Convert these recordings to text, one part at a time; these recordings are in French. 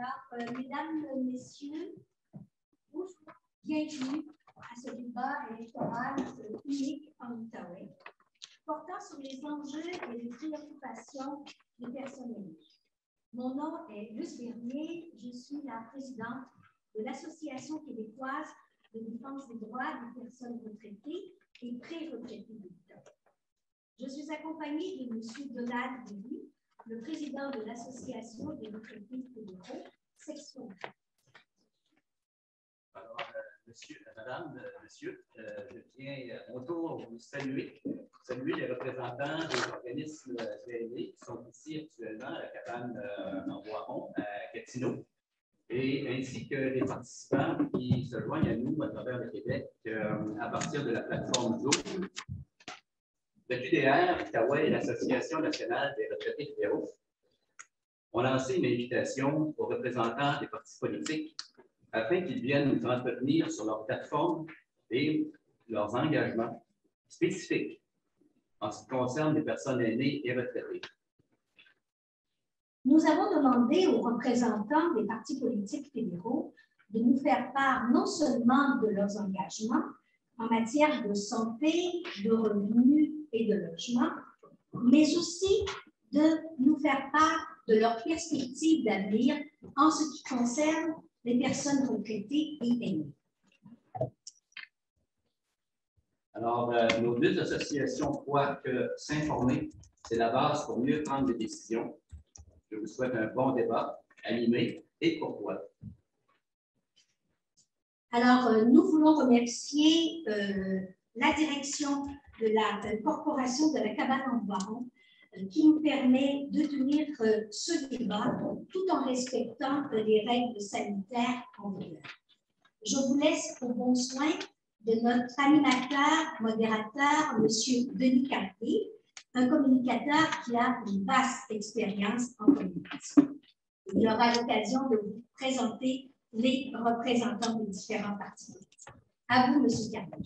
Alors, mesdames, messieurs, bonjour, bienvenue à ce débat électoral unique en Outaouais, portant sur les enjeux et les préoccupations des personnes aînées. Mon nom est Luce Bernier, je suis la présidente de l'Association québécoise de défense des droits des personnes retraitées et pré-retraitées de l'Outaouais. Je suis accompagnée de M. Donald Lévy, le président de l'Association des retraités fédéraux, section. Alors, monsieur, je tiens à mon tour vous saluer les représentants des organismes aînés qui sont ici actuellement à la cabane en Boiron, à Gatineau, et ainsi que les participants qui se joignent à nous à travers le Québec à partir de la plateforme Zoom. Le QDR, Outaouais et l'Association nationale des retraités fédéraux ont lancé une invitation aux représentants des partis politiques afin qu'ils viennent nous entretenir sur leur plateforme et leurs engagements spécifiques en ce qui concerne les personnes aînées et retraitées. Nous avons demandé aux représentants des partis politiques fédéraux de nous faire part non seulement de leurs engagements en matière de santé, de revenus et de logement, mais aussi de nous faire part de leurs perspectives d'avenir en ce qui concerne les personnes retraitées et aînées. Alors, nos deux associations croient que s'informer, c'est la base pour mieux prendre des décisions. Je vous souhaite un bon débat, animé et courtois. Alors, nous voulons remercier la direction de la corporation de la cabane en Boiron qui nous permet de tenir ce débat tout en respectant les règles sanitaires en vigueur. Je vous laisse au bon soin de notre animateur, modérateur, M. Denis Carpé, un communicateur qui a une vaste expérience en communication. Il aura l'occasion de vous présenter les représentants des différents partis politiques. À vous, M. Carpé.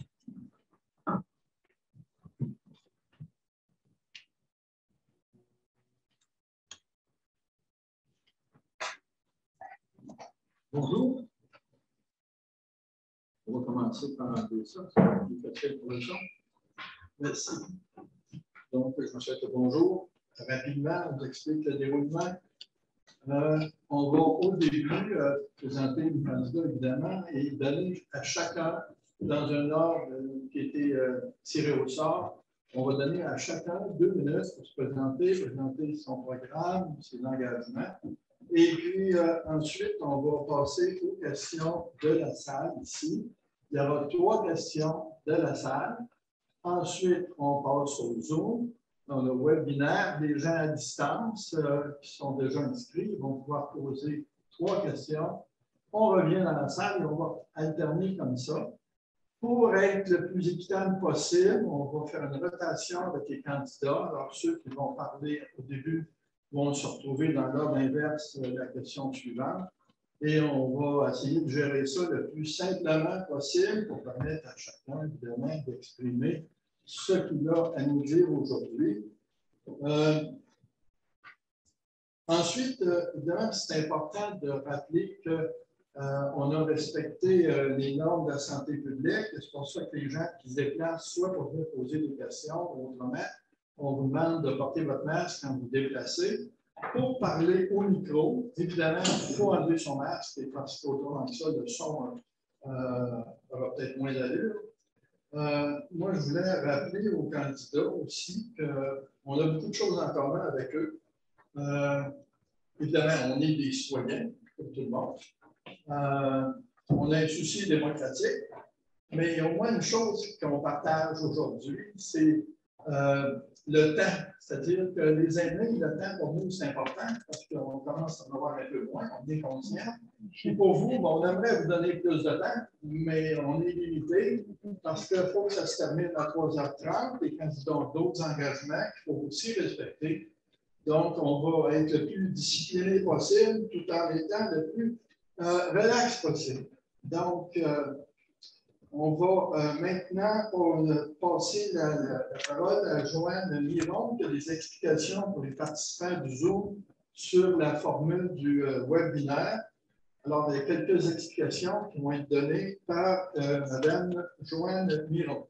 Bonjour. On va commencer par un peu ça. C'est plus facile pour le son. Merci. Donc, je me souhaite le bonjour. Rapidement, on vous explique le déroulement. On va au début présenter une candidat, évidemment, et donner à chacun, dans un ordre qui a été tiré au sort, on va donner à chacun 2 minutes pour se présenter son programme, ses engagements. Et puis ensuite, on va passer aux questions de la salle ici. Il y aura 3 questions de la salle. Ensuite, on passe au Zoom. Dans le webinaire, les gens à distance qui sont déjà inscrits vont pouvoir poser 3 questions. On revient dans la salle et on va alterner comme ça. Pour être le plus équitable possible, on va faire une rotation avec les candidats. Alors, ceux qui vont parler au début vont se retrouver dans l'ordre inverse de la question suivante. Et on va essayer de gérer ça le plus simplement possible pour permettre à chacun, évidemment, d'exprimer ce qu'il a à nous dire aujourd'hui. Ensuite, évidemment, c'est important de rappeler qu'on a respecté les normes de la santé publique. C'est pour ça que les gens qui se déplacent, soit pour venir poser des questions, ou autrement, on vous demande de porter votre masque quand vous vous déplacez. Pour parler au micro, évidemment, il faut enlever son masque et parce qu'autrement que ça, le son aura peut-être moins d'allure. Moi, je voulais rappeler aux candidats aussi qu'on a beaucoup de choses en commun avec eux. Évidemment, on est des citoyens, comme tout le monde. On a un souci démocratique, mais il y a au moins une chose qu'on partage aujourd'hui, c'est le temps. C'est-à-dire que les aînés, le temps pour nous, c'est important parce qu'on commence à en avoir un peu moins, on est conscient. Et pour vous, bon, on aimerait vous donner plus de temps, mais on est limité parce qu'il faut que ça se termine à 3h30 et quand ils ont d'autres engagements qu'il faut aussi respecter. Donc, on va être le plus discipliné possible tout en étant le plus relax possible. Donc, on va maintenant passer la parole à Joanne Miron qui a des explications pour les participants du Zoom sur la formule du webinaire. Alors, il y a quelques explications qui vont être données par Mme Joanne Miron.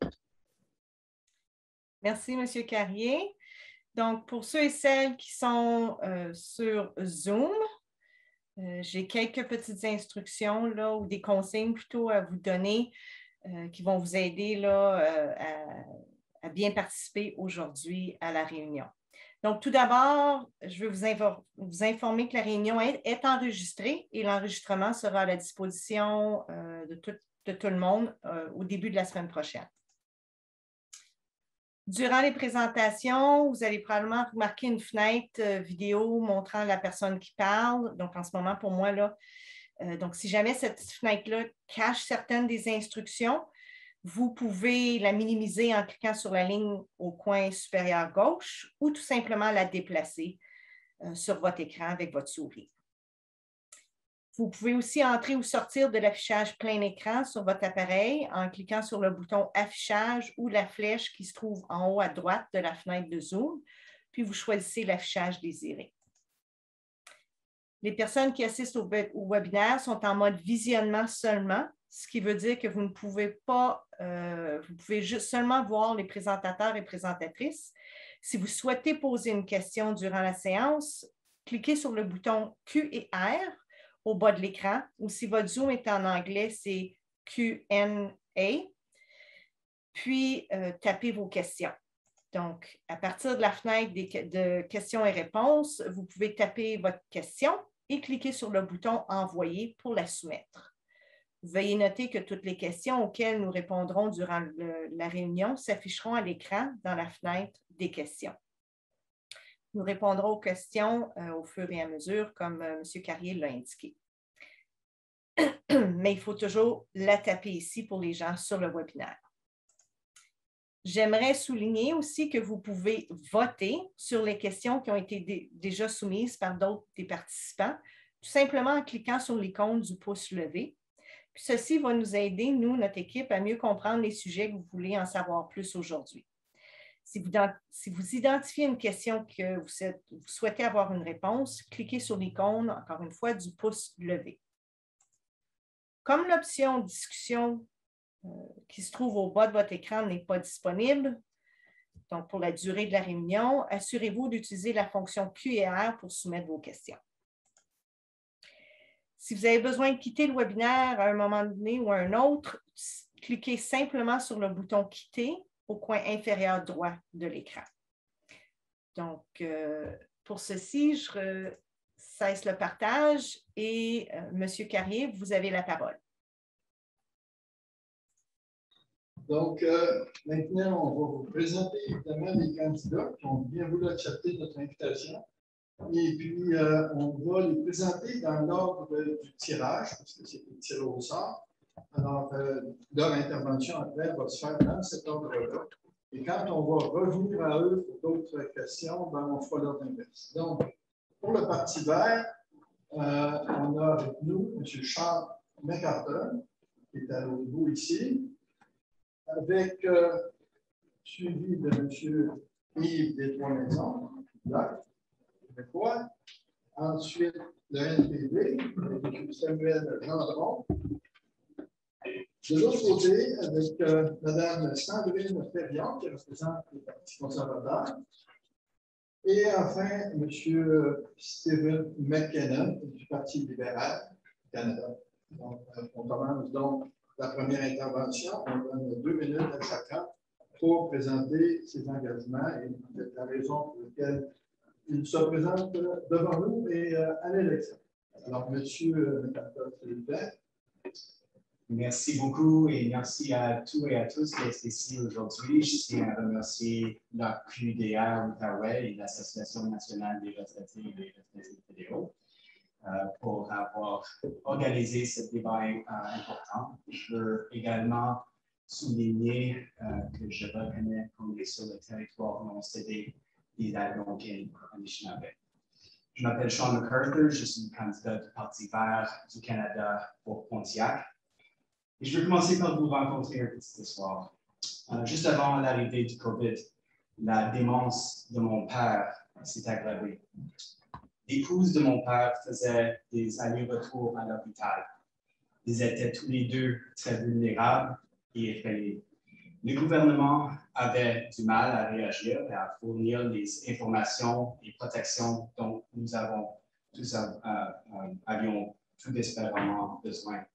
Merci, M. Carrier. Donc, pour ceux et celles qui sont sur Zoom, j'ai quelques petites instructions là, ou des consignes plutôt à vous donner qui vont vous aider là, à bien participer aujourd'hui à la réunion. Donc, tout d'abord, je veux vous informer que la réunion est enregistrée et l'enregistrement sera à la disposition de tout le monde au début de la semaine prochaine. Durant les présentations, vous allez probablement remarquer une fenêtre vidéo montrant la personne qui parle. Donc, en ce moment, pour moi, là, donc si jamais cette fenêtre-là cache certaines des instructions, vous pouvez la minimiser en cliquant sur la ligne au coin supérieur gauche ou tout simplement la déplacer sur votre écran avec votre souris. Vous pouvez aussi entrer ou sortir de l'affichage plein écran sur votre appareil en cliquant sur le bouton affichage ou la flèche qui se trouve en haut à droite de la fenêtre de Zoom, puis vous choisissez l'affichage désiré. Les personnes qui assistent au webinaire sont en mode visionnement seulement, ce qui veut dire que vous ne pouvez pas, vous pouvez juste seulement voir les présentateurs et présentatrices. Si vous souhaitez poser une question durant la séance, cliquez sur le bouton Q et R au bas de l'écran, ou si votre Zoom est en anglais, c'est Q&A, puis tapez vos questions. Donc, à partir de la fenêtre de questions et réponses, vous pouvez taper votre question et cliquer sur le bouton « Envoyer » pour la soumettre. Veuillez noter que toutes les questions auxquelles nous répondrons durant la réunion s'afficheront à l'écran dans la fenêtre des questions. Nous répondrons aux questions au fur et à mesure, comme M. Carrier l'a indiqué. Mais il faut toujours la taper ici pour les gens sur le webinaire. J'aimerais souligner aussi que vous pouvez voter sur les questions qui ont été déjà soumises par d'autres des participants, tout simplement en cliquant sur l'icône du pouce levé. Puis ceci va nous aider, nous, notre équipe, à mieux comprendre les sujets que vous voulez en savoir plus aujourd'hui. Si vous identifiez une question que vous souhaitez avoir une réponse, cliquez sur l'icône, encore une fois, du pouce levé. Comme l'option discussion qui se trouve au bas de votre écran n'est pas disponible, donc pour la durée de la réunion, assurez-vous d'utiliser la fonction Q&R pour soumettre vos questions. Si vous avez besoin de quitter le webinaire à un moment donné ou à un autre, cliquez simplement sur le bouton « Quitter » au coin inférieur droit de l'écran. Donc, pour ceci, je cesse le partage et M. Carrier, vous avez la parole. Donc, maintenant, on va vous présenter évidemment les candidats qui ont bien voulu accepter notre invitation. Et puis, on va les présenter dans l'ordre du tirage, parce que c'est tiré au sort. Alors, leur intervention après va se faire dans cet ordre-là. Et quand on va revenir à eux pour d'autres questions, ben, on fera l'ordre inverse. Donc, pour le Parti vert, on a avec nous M. Charles McArthur, qui est à l'autre bout ici, avec suivi de M. Yves Des-Trois-Maisons, là, québécois. Ensuite, le NPD, avec M. Samuel Gendron. De l'autre côté, avec Mme Sandrine Ferriand, qui représente le Parti conservateur. Et enfin, M. Stephen McKinnon, du Parti libéral du Canada. Donc, on commence donc la première intervention. On donne 2 minutes à chacun pour présenter ses engagements et la raison pour laquelle il se présente devant nous et à l'élection. Alors, M. McArthur, s'il vous plaît. Merci beaucoup et merci à tous et à tous d'être ici aujourd'hui. Je tiens à remercier la QDA Outaouais et l'Association nationale des retraités et des retraités fédéraux pour avoir organisé ce débat important. Je veux également souligner que je reconnais qu'on est sur le territoire non cédé des Algonquins Anishinaabe. Je m'appelle Sean McArthur, je suis le candidat du Parti vert du Canada pour Pontiac. Et je vais commencer par vous raconter une petite histoire. Juste avant l'arrivée du COVID, la démence de mon père s'est aggravée. L'épouse de mon père faisait des allers-retours à l'hôpital. Ils étaient tous les deux très vulnérables et effrayés. Le gouvernement avait du mal à réagir et à fournir les informations et protections dont nous avions tout désespérément besoin.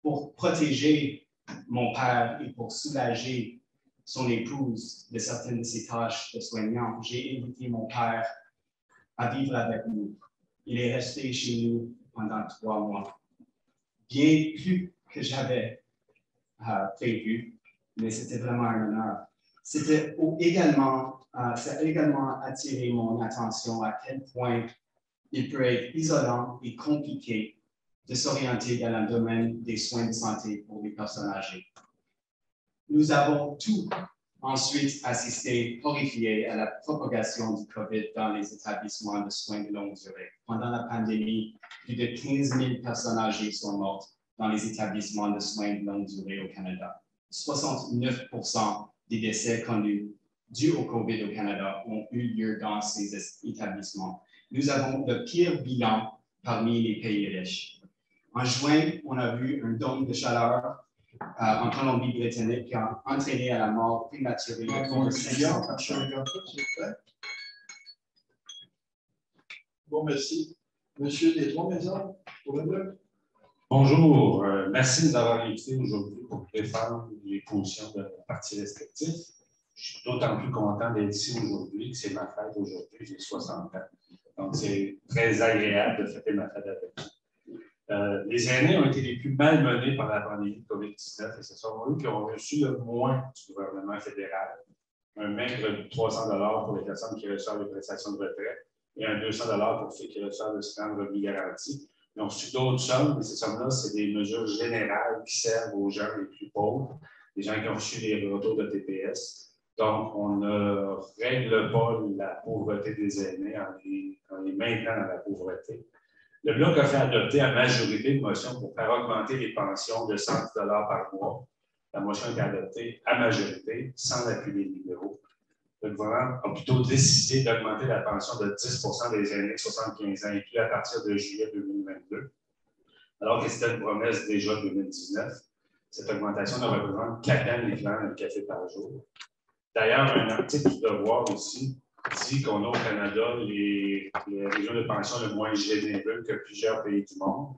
Pour protéger mon père et pour soulager son épouse de certaines de ses tâches de soignant, j'ai invité mon père à vivre avec nous. Il est resté chez nous pendant 3 mois. Bien plus que j'avais prévu, mais c'était vraiment un honneur. Ça a également attiré mon attention à quel point il peut être isolant et compliqué de s'orienter dans le domaine des soins de santé pour les personnes âgées. Nous avons tous ensuite assisté horrifiés à la propagation du COVID dans les établissements de soins de longue durée. Pendant la pandémie, plus de 15 000 personnes âgées sont mortes dans les établissements de soins de longue durée au Canada. 69% des décès connus dus au COVID au Canada ont eu lieu dans ces établissements. Nous avons le pire bilan parmi les pays riches. En juin, on a vu un dôme de chaleur en Colombie-Britannique qui a entraîné à la mort prématurée de 500 personnes. Bon, merci. Monsieur des Trois-Maisons, pour le bloc. Bonjour, merci de nous avoir invités aujourd'hui pour défendre les positions de nos partis respectifs. Je suis d'autant plus content d'être ici aujourd'hui que c'est ma fête aujourd'hui, j'ai 60 ans. Donc, c'est très agréable de fêter ma fête avec vous. Les aînés ont été les plus malmenés par la pandémie de COVID-19 et ce sont eux qui ont reçu le moins du gouvernement fédéral. Un maigre 300 $ pour les personnes qui reçoivent les prestations de retraite et un 200 $ pour ceux qui reçoivent le système de revenu garanti. Ils ont reçu d'autres sommes, mais ces sommes-là, c'est des mesures générales qui servent aux gens les plus pauvres, les gens qui ont reçu les retours de TPS. Donc, on ne règle pas la pauvreté des aînés en les maintenant dans la pauvreté. Le Bloc a fait adopter à majorité une motion pour faire augmenter les pensions de 110 $ par mois. La motion a été adoptée à majorité, sans l'appui des libéraux. Le gouvernement a plutôt décidé d'augmenter la pension de 10 % des aînés de 75 ans et plus à partir de juillet 2022, alors que c'était une promesse déjà de 2019. Cette augmentation ne représente qu'à peine l'équivalent d'un café par jour. D'ailleurs, un article du Devoir aussi dit qu'on a au Canada les régimes de pension le moins généreux que plusieurs pays du monde.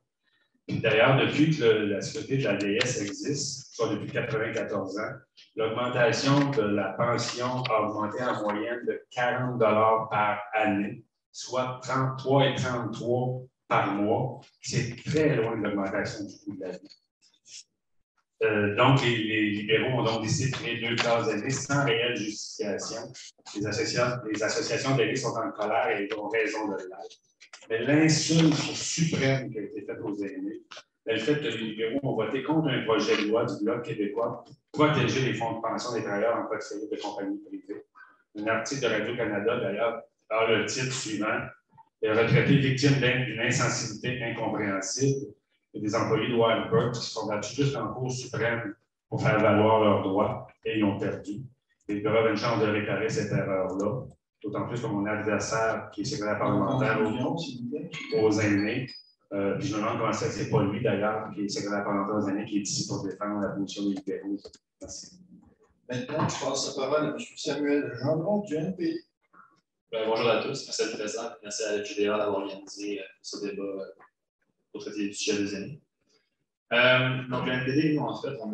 D'ailleurs, depuis que la Sécurité de la vieillesse existe, soit depuis 94 ans, l'augmentation de la pension a augmenté en moyenne de 40 $ par année, soit 33 et 33 par mois. C'est très loin de l'augmentation du coût de la vie. Donc, les libéraux ont donc décidé de créer 2 classes d'aînés sans réelle justification. Les associations d'aînés sont en colère et ils ont raison de l'être. Mais l'insulte suprême qui a été faite aux aînés, le fait que les libéraux ont voté contre un projet de loi du Bloc québécois pour protéger les fonds de pension des travailleurs en cas de faillite de compagnies privées. Un article de Radio-Canada, d'ailleurs, a le titre suivant « Les retraités victimes d'une insensibilité incompréhensible » et des employés de Wildberg qui se sont battus jusqu'en Cour suprême pour faire valoir leurs droits et ils ont perdu. Et il y aura une chance de réparer cette erreur-là. D'autant plus que mon adversaire, qui est secrétaire parlementaire aux aînés, puis je me demande comment ça, c'est pas lui d'ailleurs, qui est secrétaire parlementaire aux aînés, qui est ici pour défendre la position des libéraux. Merci. Maintenant, je passe la parole à M. Samuel Gendron du NP. Bonjour à tous, merci à la présence, merci à la FGDA d'avoir organisé ce débat pour traiter du sujet des aînés. Donc, le NPD, nous, en fait, on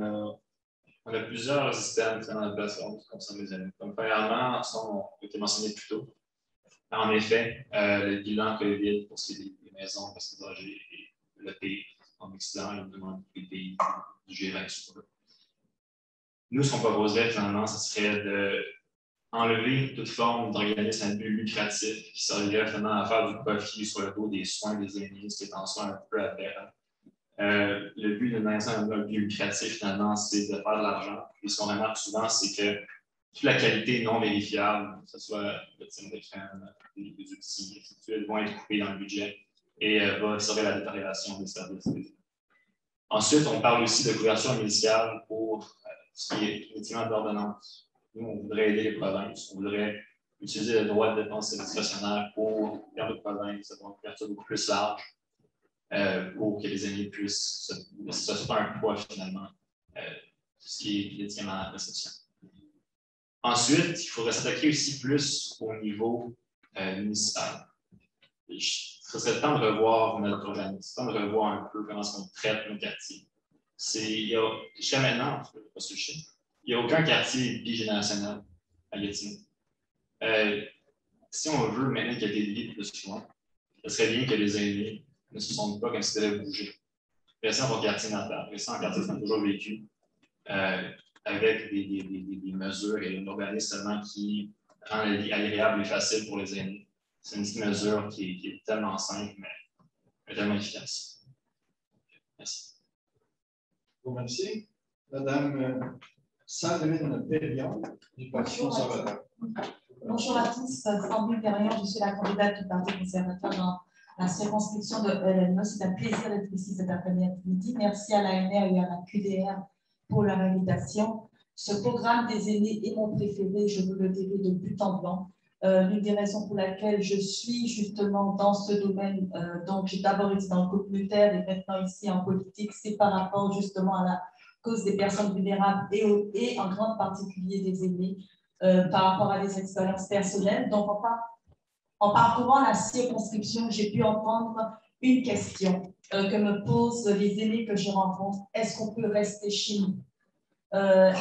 a plusieurs systèmes qui sont en place qui concernent les aînés. Comme premièrement, ça a été mentionné plus tôt. En effet, le bilan COVID pour ce qui est des maisons, personnes âgées et le pays en Occident, et on demande les pays du G20 sur eux. Nous, ce qu'on proposerait finalement, ce serait d'enlever toute forme d'organisme à but lucratif qui servirait finalement à faire du profit sur le dos des soins des aînés, ce qui est en soi un peu aberrant. Le but d'une organisation à but lucratif, finalement, c'est de faire de l'argent. Et ce qu'on remarque souvent, c'est que toute la qualité non vérifiable, que ce soit le type de crème, les outils, etc., vont être coupés dans le budget et va servir à la détérioration des services. Ensuite, on parle aussi de couverture médicale pour ce qui est effectivement d'ordonnance. Nous, on voudrait aider les provinces, on voudrait utiliser le droit de défense discrétionnaire pour faire de province, avoir une couverture beaucoup plus large pour que les aînés puissent ce soit un poids finalement, ce qui est tient à la réception. Ensuite, il faudrait s'attaquer aussi plus au niveau municipal. Ce serait le temps de revoir notre organisme, c'est le temps de revoir un peu comment on traite nos quartiers. Jusqu'à maintenant, je ne sais pas si je sais, il n'y a aucun quartier bigénérationnel à Gatineau. Si on veut maintenant qu'il y ait des lits plus souvent, ce serait bien que les aînés ne se sentent pas comme si c'était bouger. Rester en quartier natal, rester en quartier qu'on a toujours vécu, avec des mesures et un organisme seulement qui rend la vie agréable et facile pour les aînés. C'est une petite mesure qui est tellement simple, mais tellement efficace. Merci. Je vous remercie. Madame Sandrine Perriand, du Parti conservateur. Bonjour à tous, Sandrine Perriand, je suis la candidate du Parti conservateur dans la circonscription de LNE. C'est un plaisir d'être ici cet après-midi. Merci à l'ANR et à la QDR pour leur invitation. Ce programme des aînés est mon préféré, je vous le dirai de but en blanc. L'une des raisons pour laquelle je suis justement dans ce domaine, donc j'ai d'abord été dans le communautaire et maintenant ici en politique, c'est par rapport justement à la cause des personnes vulnérables et en grande particulier des aînés, par rapport à des expériences personnelles. Donc, en parcourant la circonscription, j'ai pu entendre une question que me posent les aînés que je rencontre. Est-ce qu'on peut rester chez nous?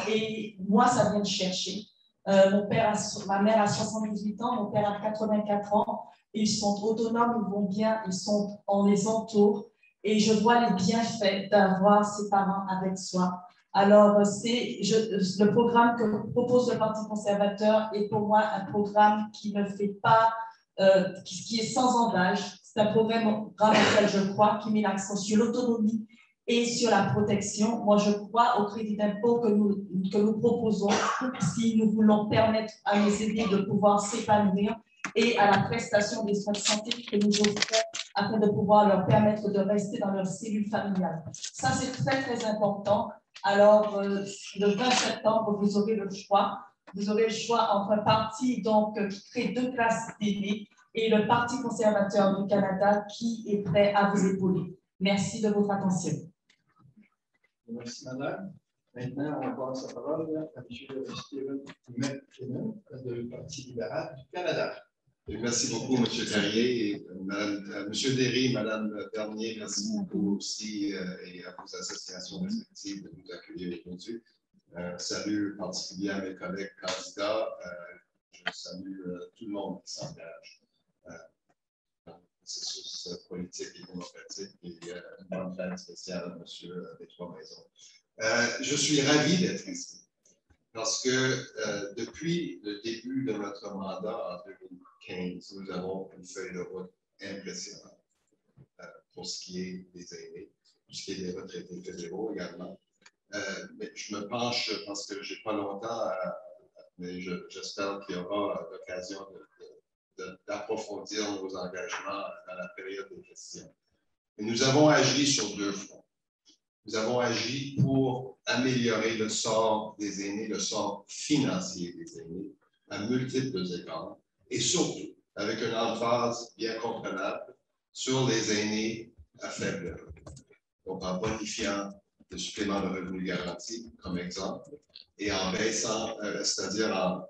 Et moi, ça vient de chercher. Ma mère a 78 ans, mon père a 84 ans. Ils sont autonomes, ils vont bien, on les entoure. Et je vois les bienfaits d'avoir ses parents avec soi. Alors, le programme que propose le Parti conservateur est pour moi un programme qui ne fait pas, qui est sans embâche. C'est un programme auquel je crois, qui met l'accent sur l'autonomie et sur la protection. Moi, je crois au crédit d'impôt que nous proposons si nous voulons permettre à nos aînés de pouvoir s'épanouir et à la prestation des soins de santé que nous offrons afin de pouvoir leur permettre de rester dans leur cellule familiale. Ça, c'est très, très important. Alors, le 20 septembre, vous aurez le choix. Vous aurez le choix entre un parti donc, qui crée 2 classes d'aînés et le Parti conservateur du Canada qui est prêt à vous épauler. Merci de votre attention. Merci, madame. Maintenant, on passe la parole à M. Stephen McKinnon du Parti libéral du Canada. Merci beaucoup, M. Carrier, et M. Derry, Mme Bernier, merci beaucoup aussi et à vos associations respectives de nous accueillir aujourd'hui. Salut particulier à mes collègues candidats. Je salue tout le monde qui s'engage dans le processus politique et démocratique et une bonne fête spéciale à M. des Trois-Maisons. Je suis ravi d'être ici parce que depuis le début de notre mandat en 2015, nous avons une feuille de route impressionnante pour ce qui est des aînés, pour ce qui est des retraités fédéraux également. Mais je me penche parce que je n'ai pas longtemps, mais j'espère qu'il y aura l'occasion d'approfondir nos engagements dans la période des questions. Et nous avons agi sur 2 fronts. Nous avons agi pour améliorer le sort des aînés, le sort financier des aînés, à multiples égards, et surtout avec une emphase bien comprenable sur les aînés à faible revenu. Donc, en bonifiant le supplément de revenu garanti, comme exemple, et en baissant, c'est-à-dire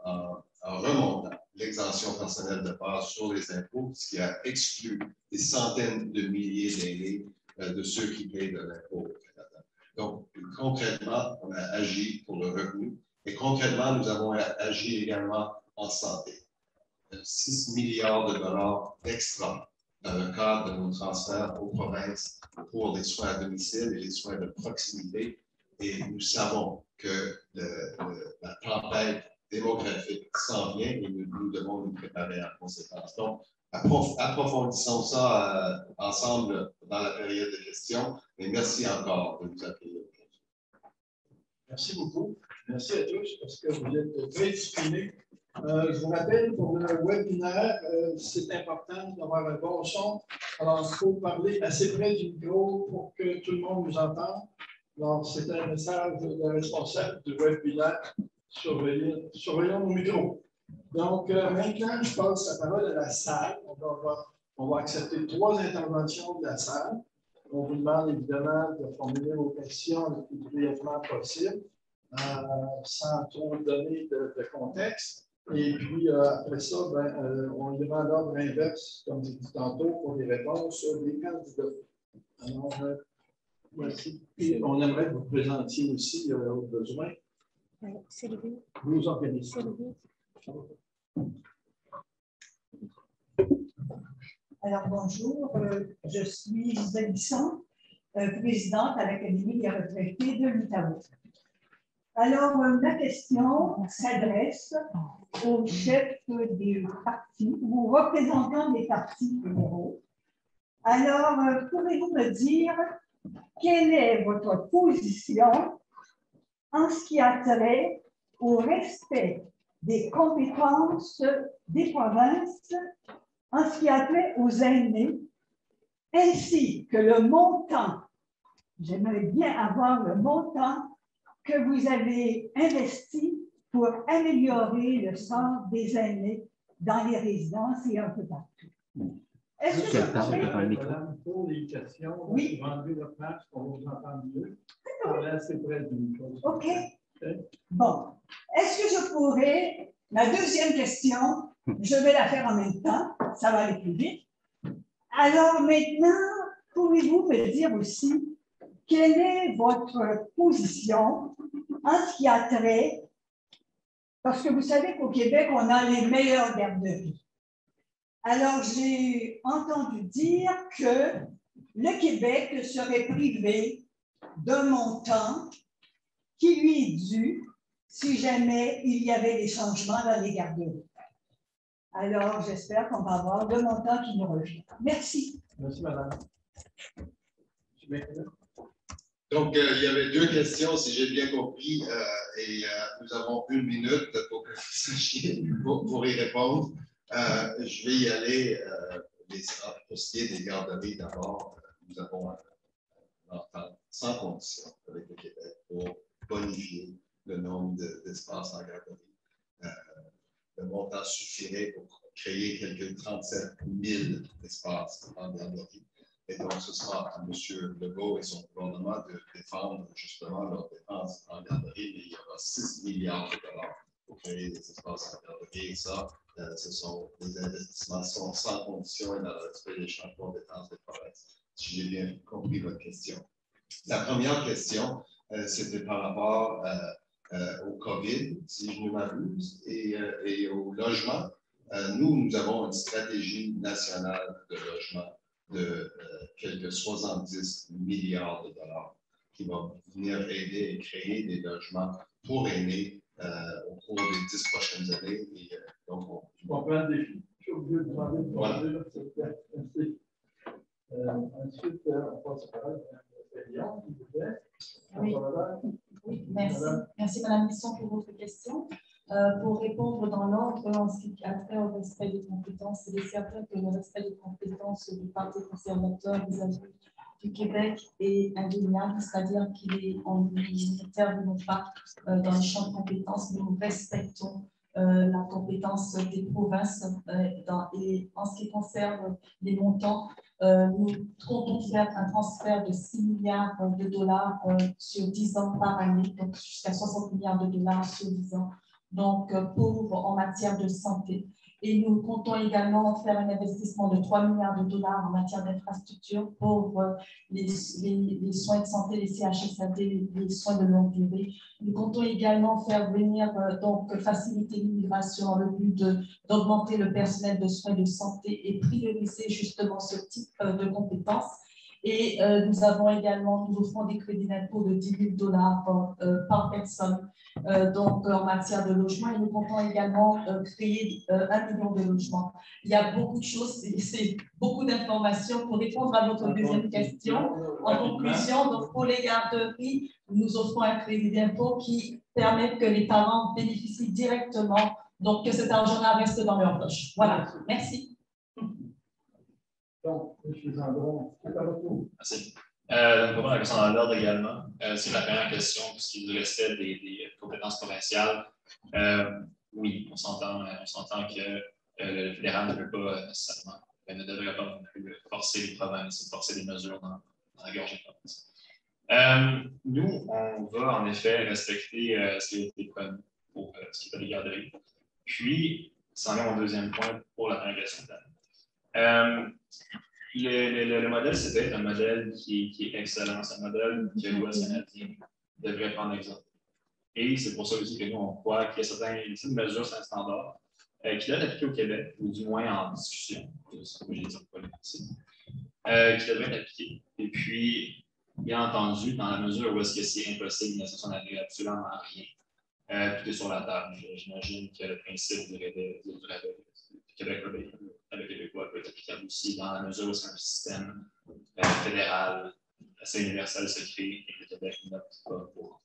en remontant l'exemption personnelle de base sur les impôts, ce qui a exclu des centaines de milliers d'aînés de ceux qui payent de l'impôt au Canada. Donc, concrètement, on a agi pour le revenu et concrètement, nous avons agi également en santé. 6 milliards de dollars extra dans le cadre de nos transferts aux provinces pour les soins à domicile et les soins de proximité. Et nous savons que la tempête démographique s'en vient et nous devons nous préparer en conséquence. Donc, approfondissons ça ensemble dans la période de questions. Et merci encore de nous accueillir. Merci beaucoup. Merci à tous parce que vous êtes très disciplinés. Je vous rappelle, pour le webinaire, c'est important d'avoir un bon son. Alors, il faut parler assez près du micro pour que tout le monde nous entende. Alors, c'est un message de responsable du webinaire. Surveillons nos micros. Donc, maintenant, je passe la parole à la salle. On va accepter 3 interventions de la salle. On vous demande évidemment de formuler vos questions le plus brièvement possible, sans trop donner de contexte. Et puis, après ça, on ira à l'ordre inverse, comme j'ai dit tantôt, pour les réponses des candidats. Alors, voici. Et on aimerait que vous présentiez aussi au besoin. Sylvie. Vous organisez. Alors, bonjour, je suis Gisèle Bisson, présidente à l'Académie des retraités de l'Outaouais. Alors, ma question s'adresse aux chefs des partis, ou aux représentants des partis fédéraux. Alors, pouvez-vous me dire quelle est votre position en ce qui a trait au respect des compétences des provinces, en ce qui a trait aux aînés, ainsi que le montant, j'aimerais bien avoir le montant que vous avez investi pour améliorer le sort des aînés dans les résidences et un peu partout. Est-ce que je pourrais... Pour les questions, oui. Enlevez votre match pour vous entendre mieux. Parlez assez près du micro. OK. Bon. Est-ce que je pourrais... Ma deuxième question, je vais la faire en même temps. Ça va aller plus vite. Alors maintenant, pouvez-vous me dire aussi quelle est votre position en ce qui a trait, parce que vous savez qu'au Québec, on a les meilleures garderies. Alors, j'ai entendu dire que le Québec serait privé d'un montant qui lui est dû si jamais il y avait des changements dans les garderies. Alors, j'espère qu'on va avoir le montant qui nous revient. Merci. Merci, madame. Donc, il y avait 2 questions, si j'ai bien compris, et nous avons 1 minute pour que vous sachiez pour y répondre. Je vais y aller. Pour ce qui est des garderies, d'abord, nous avons un entente sans condition avec le Québec pour bonifier le nombre d'espaces en garderie. Le montant suffirait pour créer quelques 37 000 espaces en garderie. Et donc, ce sera à M. Legault et son gouvernement de défendre justement leurs dépenses en garderie, mais il y aura 6 milliards de dollars pour créer des espaces en garderie. Et ça, ce sont des investissements sans condition et dans le respect des champs de compétences des provinces. Si j'ai bien compris votre question. La première question, c'était par rapport au COVID, si je ne m'abuse, et au logement. Nous avons une stratégie nationale de logement de quelques 70 milliards de dollars qui va venir aider et créer des logements pour aînés au cours des 10 prochaines années. Et, donc, je comprends le défi. Je suis obligé de demander de voilà. Merci. Ensuite, on passe par Lyon, s'il vous plaît. Oui. Oui, merci. Merci, Mme Bisson, pour votre question. Pour répondre dans l'ordre en ce qui a trait au respect des compétences, il est certain que le respect des compétences du Parti conservateur vis-à-vis du Québec est indéniable, c'est-à-dire qu'il est en n'intervenons pas dans les champs de compétences, mais nous respectons la compétence des provinces et en ce qui concerne les montants, nous comptons faire un transfert de 6 milliards de dollars sur 10 ans par année, donc jusqu'à 60 milliards de dollars sur 10 ans. Donc, en matière de santé. Et nous comptons également faire un investissement de 3 milliards de dollars en matière d'infrastructure pour les soins de santé, les CHSAD, les soins de longue durée. Nous comptons également faire venir, donc faciliter l'immigration dans le but d'augmenter le personnel de soins de santé et prioriser justement ce type de compétences. Et nous offrons des crédits d'impôt de 10 000 dollars par personne. Donc, en matière de logement, et nous comptons également créer 1 million de logements. Il y a beaucoup de choses, c'est beaucoup d'informations. Pour répondre à votre deuxième question, en conclusion, donc pour les garderies, nous offrons un crédit d'impôt qui permet que les parents bénéficient directement, donc que cet argent-là reste dans leur poche. Voilà, merci. Donc, M. Gendron, c'est à votre tour. Merci. Donc, pour la question dans l'ordre également, c'est la première question, puisqu'il nous restait des compétences provinciales. oui, on s'entend que le fédéral ne peut pas nécessairement, ne devrait pas non plus forcer les provinces, forcer des mesures dans la gorge des provinces. Nous, on va en effet respecter ce qui a été promis pour ce qui est des garderies. Puis, ça en est mon deuxième point pour la planification de l'année. Le modèle CPE est un modèle qui est excellent. C'est un modèle que l'Ouest canadien devrait prendre exemple. Et c'est pour ça aussi que nous, on croit qu'il y a certaines mesures, c'est un standard, qui doivent être appliquées au Québec, ou du moins en discussion, c'est ce que j'ai dit pour le qui devraient être appliquées. Et puis, bien entendu, dans la mesure où est-ce que c'est impossible, mais ça n'arrive absolument rien, tout est sur la table. J'imagine que le principe du Québec le Québécois peut être applicable aussi dans la mesure où c'est un système fédéral assez universel se crée et que le Québec n'opte pas pour.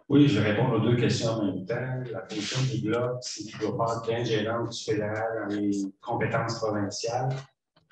Oui, je vais répondre aux deux questions en même temps. La position du Bloc, c'est qu'il ne doit pas avoir d'ingérence du fédéral dans les compétences provinciales.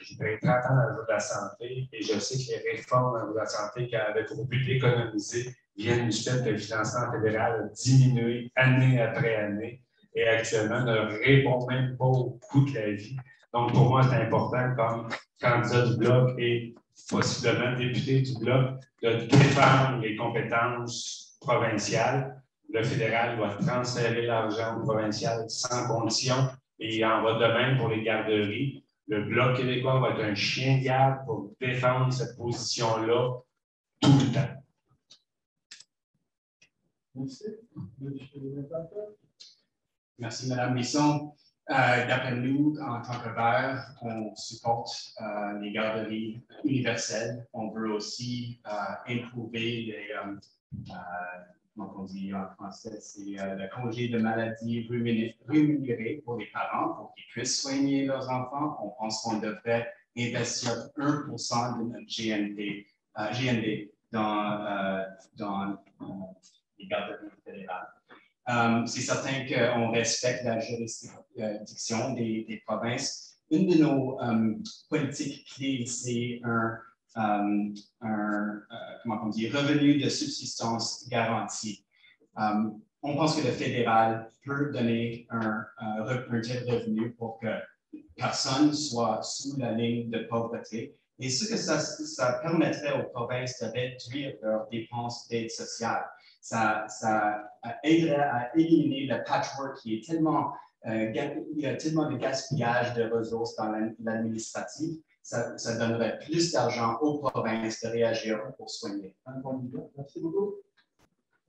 J'ai près 30 ans dans le jeu de la santé et je sais que les réformes dans le jeu de la santé qui avaient pour but d'économiser viennent du fait que le financement fédéral a diminué année après année et actuellement ne répond même pas au coût de la vie. Donc, pour moi, c'est important comme candidat du Bloc et possiblement député du Bloc de défendre les compétences provinciales. Le fédéral doit transférer l'argent au provincial sans condition et il en va de même pour les garderies. Le Bloc québécois va être un chien de garde pour défendre cette position-là tout le temps. Merci. Merci, Mme Bisson. D'après nous, en tant que Vert, on supporte les garderies universelles. On veut aussi improver les, comment on dit en français, c'est le congé de maladie rémunéré pour les parents pour qu'ils puissent soigner leurs enfants. On pense qu'on devrait investir 1% de notre GND dans les garderies fédérales. C'est certain qu'on respecte la juridiction des provinces. Une de nos politiques clés, c'est comment on dit, revenu de subsistance garanti. On pense que le fédéral peut donner un tel revenu pour que personne soit sous la ligne de pauvreté. Et ce que ça permettrait aux provinces de réduire leurs dépenses d'aide sociale. Ça aiderait à éliminer le patchwork qui est tellement, il y a tellement de gaspillage de ressources dans l'administratif. Ça donnerait plus d'argent aux provinces de réagir pour soigner. Merci beaucoup.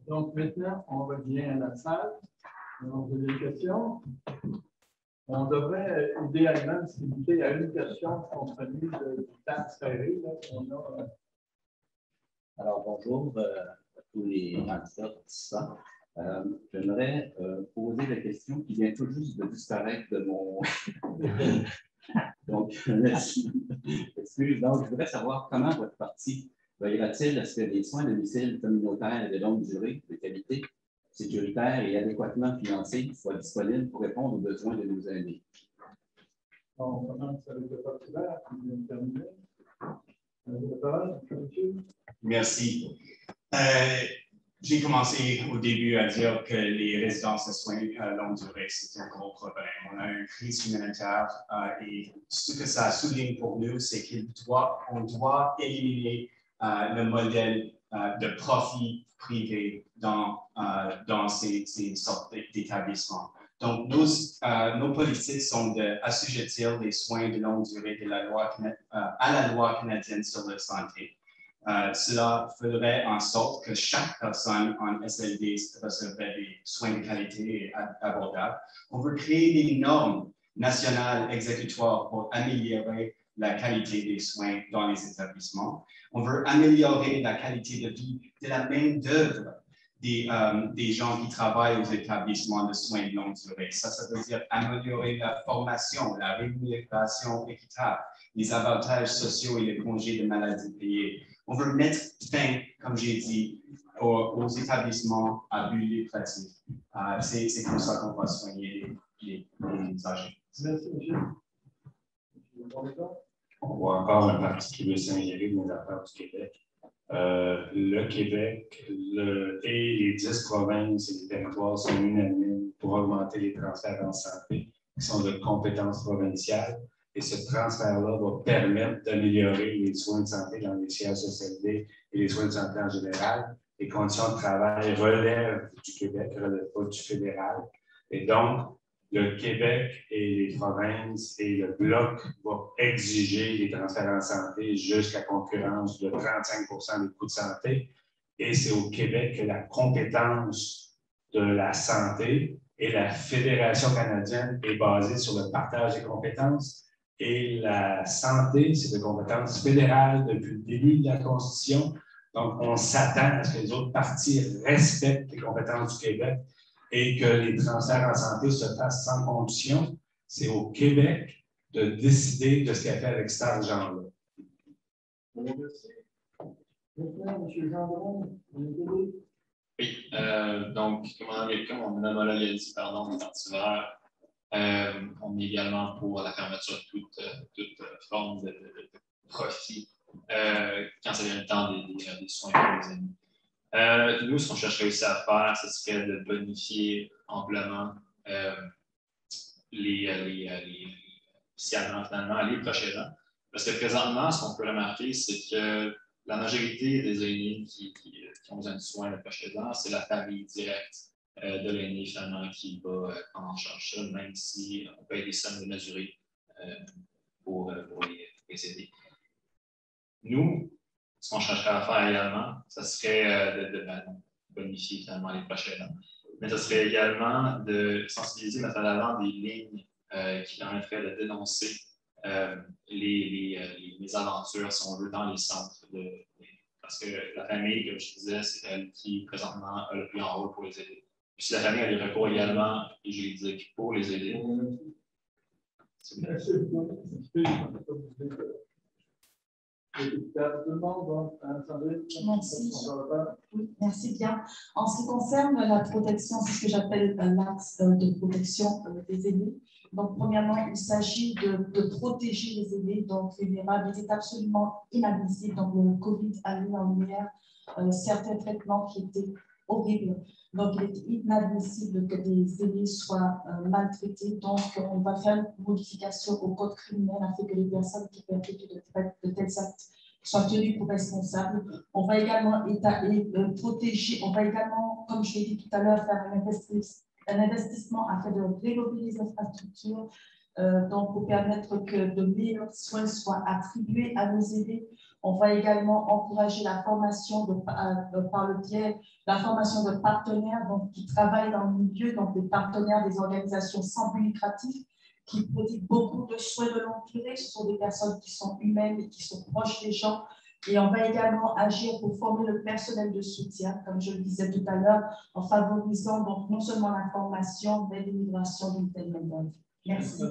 Donc maintenant, on revient à la salle. On a des questions. On devrait idéalement se limiter à une question compte tenu du temps serré. Alors, bonjour à tous les candidats participants. J'aimerais poser la question qui vient tout juste de disparaître de mon. Donc, merci. Donc, je voudrais savoir comment votre parti veillera-t-il à ce que les soins de domicile communautaires de longue durée, de qualité, sécuritaires et adéquatement financés soient disponibles pour répondre aux besoins de nos aînés. On commence avec le Parti vert qui vient de terminer. Merci. J'ai commencé au début à dire que les résidences de soins longue durée, c'est un gros problème. On a une crise humanitaire et ce que ça souligne pour nous, c'est qu'on doit éliminer le modèle de profit privé dans ces sortes d'établissements. Donc, nos politiques sont d'assujettir les soins de longue durée à la loi canadienne sur la santé. Cela ferait en sorte que chaque personne en SLD recevrait des soins de qualité et abordables. On veut créer des normes nationales exécutoires pour améliorer la qualité des soins dans les établissements. On veut améliorer la qualité de vie de la main-d'œuvre des gens qui travaillent aux établissements de soins de longue durée. Ça veut dire améliorer la formation, la rémunération équitable, les avantages sociaux et les congés de maladie payés. On veut mettre fin, comme j'ai dit, aux établissements à but lucratif. C'est comme ça qu'on va soigner les âgés. Merci, monsieur. On voit encore un parti qui veut s'ingérer dans les affaires du Québec. le Québec et les 10 provinces et les territoires sont unanimes pour augmenter les transferts en santé qui sont de compétences provinciales. Et ce transfert-là va permettre d'améliorer les soins de santé dans les CHSLD et les soins de santé en général. Les conditions de travail relèvent du Québec, ne relèvent pas du fédéral. Et donc, le Québec et les provinces et le Bloc vont exiger des transferts en santé jusqu'à concurrence de 35 des coûts de santé. Et c'est au Québec que la compétence de la santé et la Fédération canadienne est basée sur le partage des compétences. Et la santé, c'est de compétences fédérales depuis le début de la Constitution. Donc, on s'attend à ce que les autres parties respectent les compétences du Québec et que les transferts en santé se fassent sans condition. C'est au Québec de décider de ce qu'elle fait avec cet argent-là. Merci. Maintenant, M. Gendron, oui, donc, comme mon homologue a dit, pardon, les Partis verts, on est également pour la fermeture de toute forme de profit quand ça vient le temps des soins pour les aînés. Nous, ce qu'on chercherait aussi à faire, ce serait de bonifier amplement finalement, les prochains ans. Parce que présentement, ce qu'on peut remarquer, c'est que la majorité des aînés qui ont besoin de soins le prochain ans, c'est la famille directe de l'aîné finalement qui va prendre en charge ça, même si on paye des sommes démesurées pour les aider. Nous, ce qu'on chercherait à faire également, ce serait de bonifier finalement les prochains ans, mais ce serait également de sensibiliser, mettre en avant des lignes qui permettraient de dénoncer les mésaventures, si on veut, dans les centres. Parce que la famille, comme je disais, c'est elle qui, présentement, a le plus grand rôle pour les aider. Puis si la famille a des recours également, et juridiques pour les aider. Merci beaucoup. Merci. Oui, merci bien. En ce qui concerne la protection, c'est ce que j'appelle l'axe de protection des aînés. Donc, premièrement, il s'agit de protéger les aînés, donc vulnérables. Il est absolument inadmissible. Donc, le COVID a mis en lumière certains traitements qui étaient horribles. Donc, il est inadmissible que des aînés soient maltraités. Donc, on va faire une modification au code criminel afin que les personnes qui perpétuent de tels actes soient tenues pour responsables. On va également protéger, on va également, comme je l'ai dit tout à l'heure, faire un investissement afin de développer les infrastructures, donc pour permettre que de meilleurs soins soient attribués à nos aînés. On va également encourager la formation par le biais la formation de partenaires donc, qui travaillent dans le milieu, donc des partenaires des organisations sans but lucratif qui prodiguent beaucoup de soins de longue durée. Ce sont des personnes qui sont humaines et qui sont proches des gens. Et on va également agir pour former le personnel de soutien, comme je le disais tout à l'heure, en favorisant donc non seulement la formation, mais l'immigration d'une telle main-d'œuvre. Merci.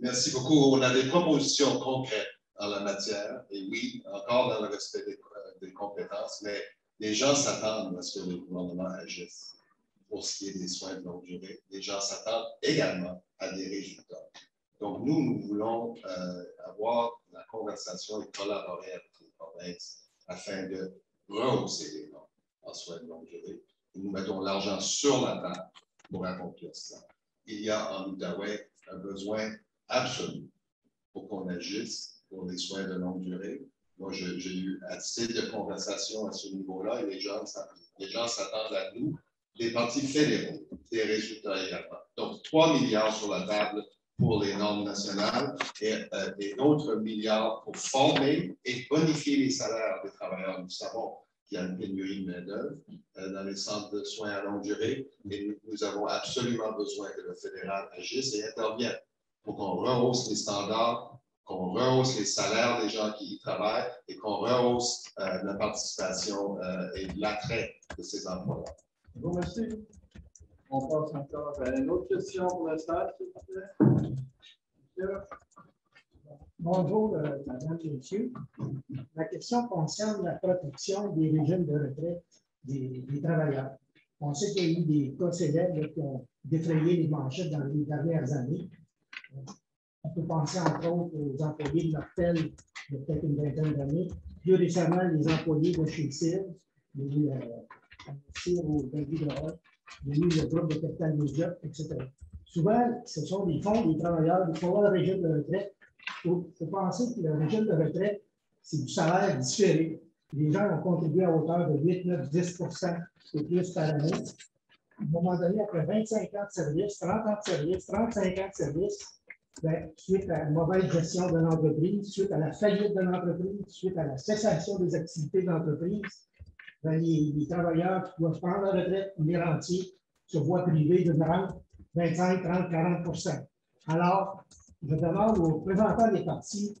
Merci beaucoup. On a des propositions concrètes en la matière, et oui, encore dans le respect des compétences, mais les gens s'attendent à ce que le gouvernement agisse pour ce qui est des soins de longue durée. Les gens s'attendent également à des résultats. Donc, nous voulons avoir la conversation et collaborer avec les provinces afin de rehausser les normes en soins de longue durée. Et nous mettons l'argent sur la table pour accomplir cela. Il y a en Outaouais un besoin absolu pour qu'on agisse pour les soins de longue durée. Moi, j'ai eu assez de conversations à ce niveau-là et les gens s'attendent à nous, les partis fédéraux, des résultats également. Donc, 3 milliards sur la table pour les normes nationales et d'autres milliards pour former et bonifier les salaires des travailleurs. Nous savons qu'il y a une pénurie de main-d'œuvre dans les centres de soins à longue durée et nous avons absolument besoin que le fédéral agisse et intervienne pour qu'on rehausse les standards, qu'on rehausse les salaires des gens qui y travaillent et qu'on rehausse la participation et l'attrait de ces emplois-là. Bon, merci. On passe encore à une autre question pour la salle, s'il vous plaît. Bonjour, madame et monsieur. La question concerne la protection des régimes de retraite des travailleurs. On sait qu'il y a eu des cas célèbres qui ont défrayé les manchettes dans les dernières années. On peut penser entre autres aux employés de l'hôtel de peut-être une vingtaine d'années plus récemment, les employés de chez Sears, il y a eu au David de Hall, il y a eu le groupe de capital média, etc. Souvent, ce sont des fonds des travailleurs, des fonds de régime de retraite. Il faut penser que le régime de retraite, c'est du salaire différé. Les gens ont contribué à hauteur de 8, 9, 10 et plus par année. À un moment donné, après 25 ans de service, 30 ans de service, 35 ans de service, bien, suite à la mauvaise gestion de l'entreprise, suite à la faillite de l'entreprise, suite à la cessation des activités de l'entreprise, les travailleurs qui doivent prendre la retraite, les rentiers, se voient privés d'une rente 25, 30, 40 Alors, je demande aux représentants des partis,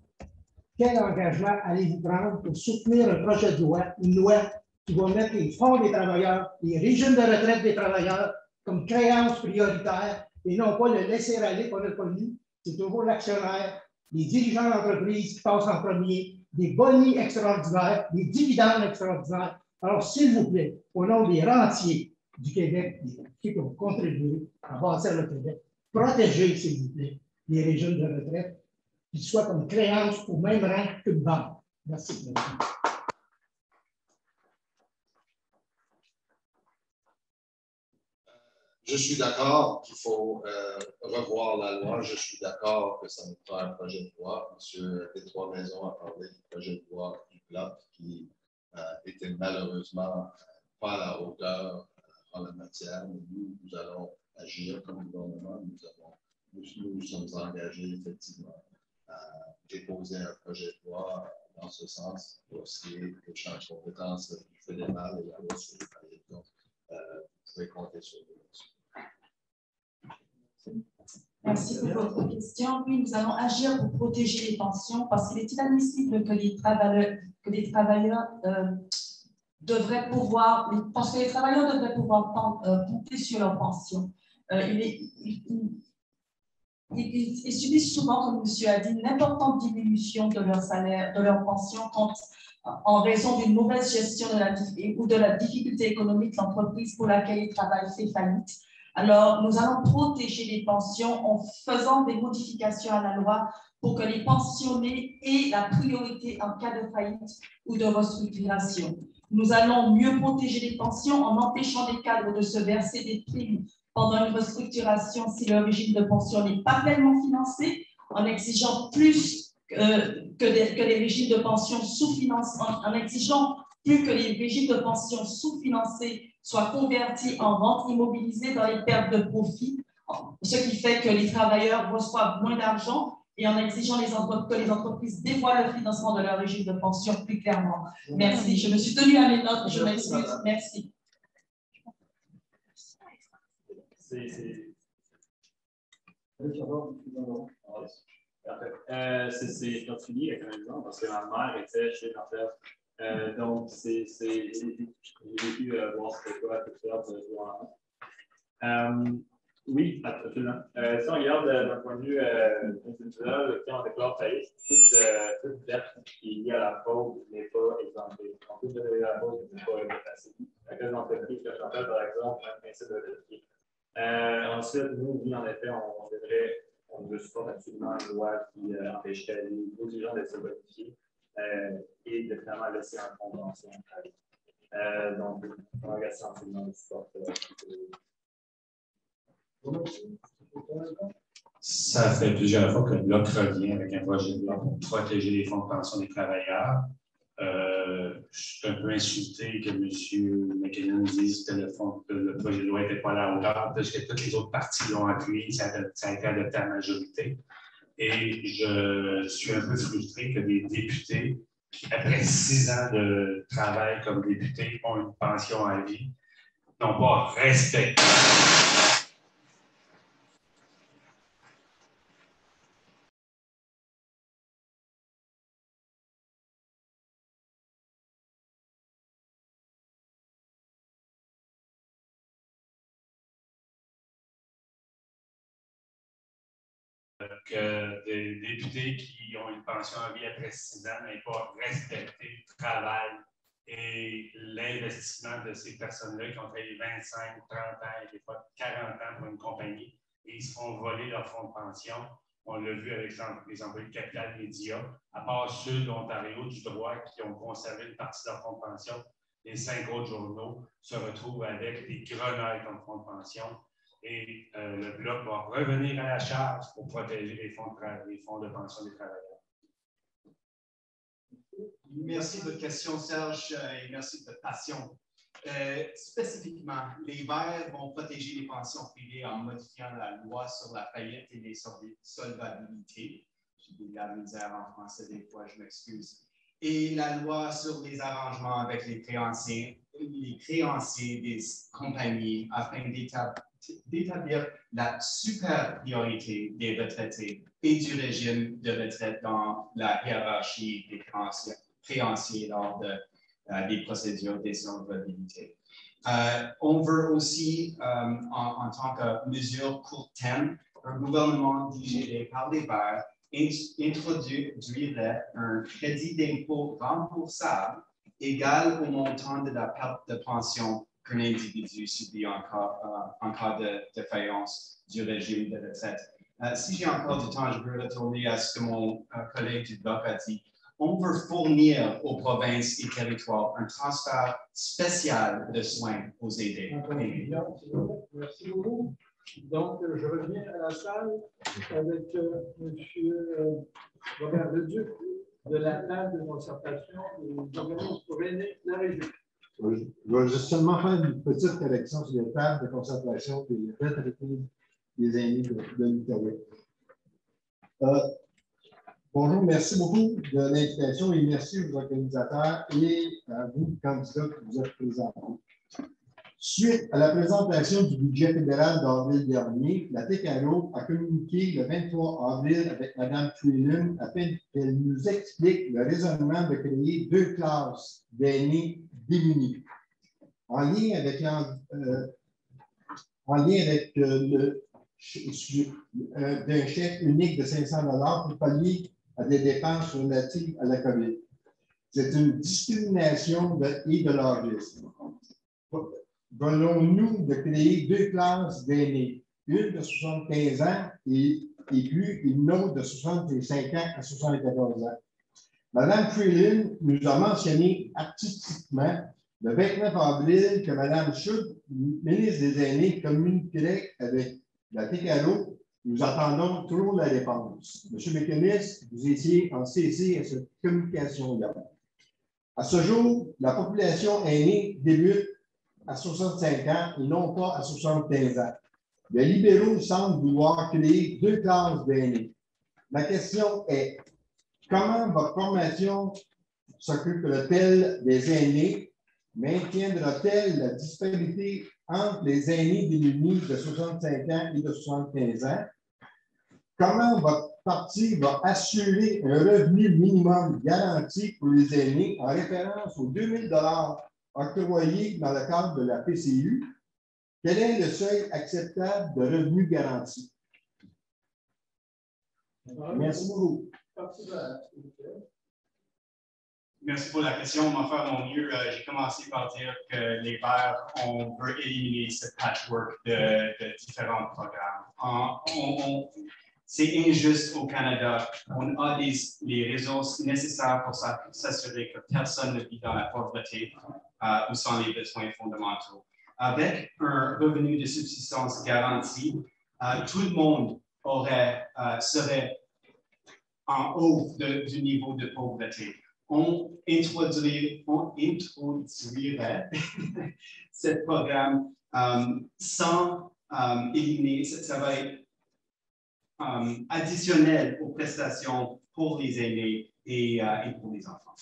quel engagement allez-vous prendre pour soutenir un projet de loi, une loi qui va mettre les fonds des travailleurs, les régimes de retraite des travailleurs comme créance prioritaire et non pas le laisser-aller qu'on a connu. C'est toujours l'actionnaire, les dirigeants d'entreprise qui passent en premier, des bonis extraordinaires, des dividendes extraordinaires. Alors, s'il vous plaît, au nom des rentiers du Québec qui ont contribué à bâtir le Québec, protégez, s'il vous plaît, les régimes de retraite qui soient comme créance au même rang qu'une banque. Merci. Je suis d'accord qu'il faut revoir la loi. Je suis d'accord que ça nous prend un projet de loi. M. Des-Trois-Maisons a parlé du projet de loi du PLOC qui était malheureusement pas à la hauteur en la matière. Mais nous allons agir comme gouvernement. Nous sommes engagés effectivement à déposer un projet de loi dans ce sens pour ce qui est des champs de compétences du fédéral et la loi sur les paliers. Donc, vous pouvez compter sur nous. Merci pour votre question. Oui, nous allons agir pour protéger les pensions parce qu'il est inadmissible que les travailleurs devraient pouvoir, parce que les travailleurs devraient pouvoir compter sur leur pension. Ils subissent souvent, comme monsieur a dit, une importante diminution de leur salaire, de leur pension en raison d'une mauvaise gestion ou de la difficulté économique de l'entreprise pour laquelle ils travaillent fait faillite. Alors, nous allons protéger les pensions en faisant des modifications à la loi pour que les pensionnés aient la priorité en cas de faillite ou de restructuration. Nous allons mieux protéger les pensions en empêchant les cadres de se verser des primes pendant une restructuration si le régime de pension n'est pas pleinement financé, en exigeant plus que les régimes de pension sous-financés, en exigeant plus que les régimes de pension sous-financés soient convertis en rente immobilisée dans les pertes de profit, ce qui fait que les travailleurs reçoivent moins d'argent et en exigeant que les entreprises dévoilent le financement de leur régime de pension plus clairement. Merci. Je me suis tenue à mes notes. Je m'excuse. Merci. C'est particulier avec un exemple parce que ma mère était chez Nortel. Donc, j'ai vécu voir c'était quoi tout faire de jouer oui, absolument. Si on regarde d'un point de vue individuel, quand on déclare faillite, toute dette qui est liée à la fraude n'est pas exemptée. On peut donner la fraude n'est pas effacée. La classe d'entreprise que Chantal, par exemple, a un principe de vérifier. Ensuite, nous, oui, en effet, on veut supporter absolument une loi qui empêcherait les dirigeants d'être bonifiés et de finalement laisser un fonds de pension. Donc, on va rester absolument du support. Ça fait plusieurs fois que le Bloc revient avec un projet de loi pour protéger les fonds de pension des travailleurs. Je suis un peu insulté que M. McKinnon dise que le projet de loi n'était pas à la hauteur, parce que toutes les autres parties l'ont appuyé, ça a été adopté à la majorité. Et je suis un peu frustré que des députés, qui, après 6 ans de travail comme députés, ont une pension à vie, n'ont pas respecté. Que des députés qui ont une pension à vie après 6 ans n'aient pas respecté le travail et l'investissement de ces personnes-là qui ont travaillé 25, 30 ans et des fois 40 ans pour une compagnie et ils se font voler leur fonds de pension. On l'a vu avec les employés de Capital Média, à part ceux de l'Ontario du droit qui ont conservé une partie de leur fonds de pension, les 5 autres journaux se retrouvent avec des grenailles comme fonds de pension. Et le Bloc va revenir à la charge pour protéger les fonds de pension des travailleurs. Merci de votre question, Serge, et merci de votre passion. Spécifiquement, les Verts vont protéger les pensions privées en modifiant la loi sur la faillite et les solvabilités. J'ai de la misère en français des fois, je m'excuse. Et la loi sur les arrangements avec les créanciers des compagnies afin d'établir la supériorité des retraités et du régime de retraite dans la hiérarchie des créanciers lors des procédures d'insolvabilité. On veut aussi, en tant que mesure court terme, un gouvernement dirigé par les Verts introduirait un crédit d'impôt remboursable égal au montant de la perte de pension qu'un individu subit en cas de défaillance du régime de retraite. Si j'ai encore du temps, je veux retourner à ce que mon collègue du Bloc a dit. On veut fournir aux provinces et territoires un transfert spécial de soins aux aidés. Merci beaucoup. Donc, je reviens à la salle avec M. Robert Leduc de la table de concertation des organismes pour aînés de la région. Je vais justement faire une petite correction sur les tables de concertation des retraités des aînés de l'Outaouais. Bonjour, merci beaucoup de l'invitation et merci aux organisateurs et à vous, candidats, que vous êtes présentés. Suite à la présentation du budget fédéral d'avril dernier, la TECALO a communiqué le 23 avril avec Mme Twillen afin qu'elle nous explique le raisonnement de créer 2 classes d'aînés démunis. En lien avec d'un chèque unique de 500 $ pour pallier à des dépenses relatives à la COVID. C'est une discrimination et de l'agisme. Voulons-nous de créer 2 classes d'aînés, une de 75 ans et plus, et une autre de 65 ans à 74 ans? Mme Freeland nous a mentionné artistiquement le 29 avril que Mme Schultz, ministre des Aînés, communiquerait avec la TECALO. Nous attendons toujours la réponse. M. Mécanis, vous étiez en CC à cette communication-là. À ce jour, la population aînée débute à 65 ans et non pas à 75 ans. Les libéraux semblent vouloir créer 2 classes d'aînés. Ma question est, comment votre formation s'occupe-t-elle des aînés? Maintiendra-t-elle la disparité entre les aînés démunis de 65 ans et de 75 ans? Comment votre parti va assurer un revenu minimum garanti pour les aînés en référence aux 2 000 $ octroyés dans le cadre de la PCU? Quel est le seuil acceptable de revenu garanti? Merci beaucoup. Merci pour la question. On va faire mon mieux. J'ai commencé par dire que les Verts, on veut éliminer ce patchwork de différents programmes. C'est injuste au Canada. On a les ressources nécessaires pour s'assurer que personne ne vit dans la pauvreté ou sans les besoins fondamentaux. Avec un revenu de subsistance garanti, tout le monde serait en haut du niveau de pauvreté. On introduirait ce programme sans éliminer, ça va être additionnel aux prestations pour les aînés et pour les enfants.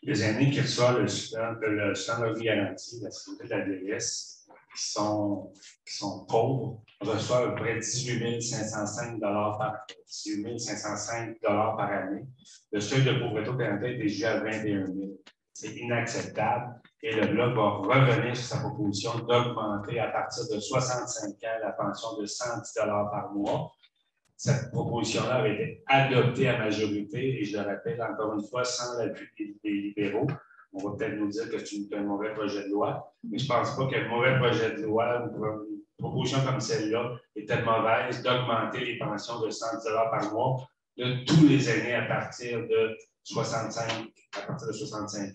Les aînés qui reçoivent le système de garantie, la sécurité de la vieillesse, qui sont pauvres, reçoivent à peu près 18 505 $ par année. Le seuil de pauvreté au Canada est déjà à 21 000. C'est inacceptable. Et le Bloc va revenir sur sa proposition d'augmenter à partir de 65 ans la pension de 110 $ par mois. Cette proposition-là avait été adoptée à majorité, et je le rappelle encore une fois, sans l'appui des libéraux. On va peut-être nous dire que c'est un mauvais projet de loi, mais je ne pense pas que le mauvais projet de loi proposition comme celle-là était mauvaise, d'augmenter les pensions de 100 $ par mois de tous les aînés à partir de 65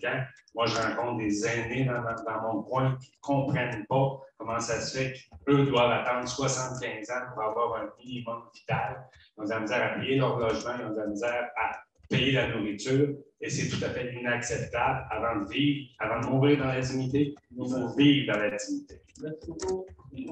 ans. Moi, je rencontre des aînés dans mon coin qui ne comprennent pas comment ça se fait qu'eux doivent attendre 75 ans pour avoir un minimum vital. Ils ont de la misère à payer leur logement, ils ont de la misère à payer la nourriture, et c'est tout à fait inacceptable. Avant de vivre, avant de mourir dans la dignité, il faut vivre dans la dignité. Merci beaucoup. Oui.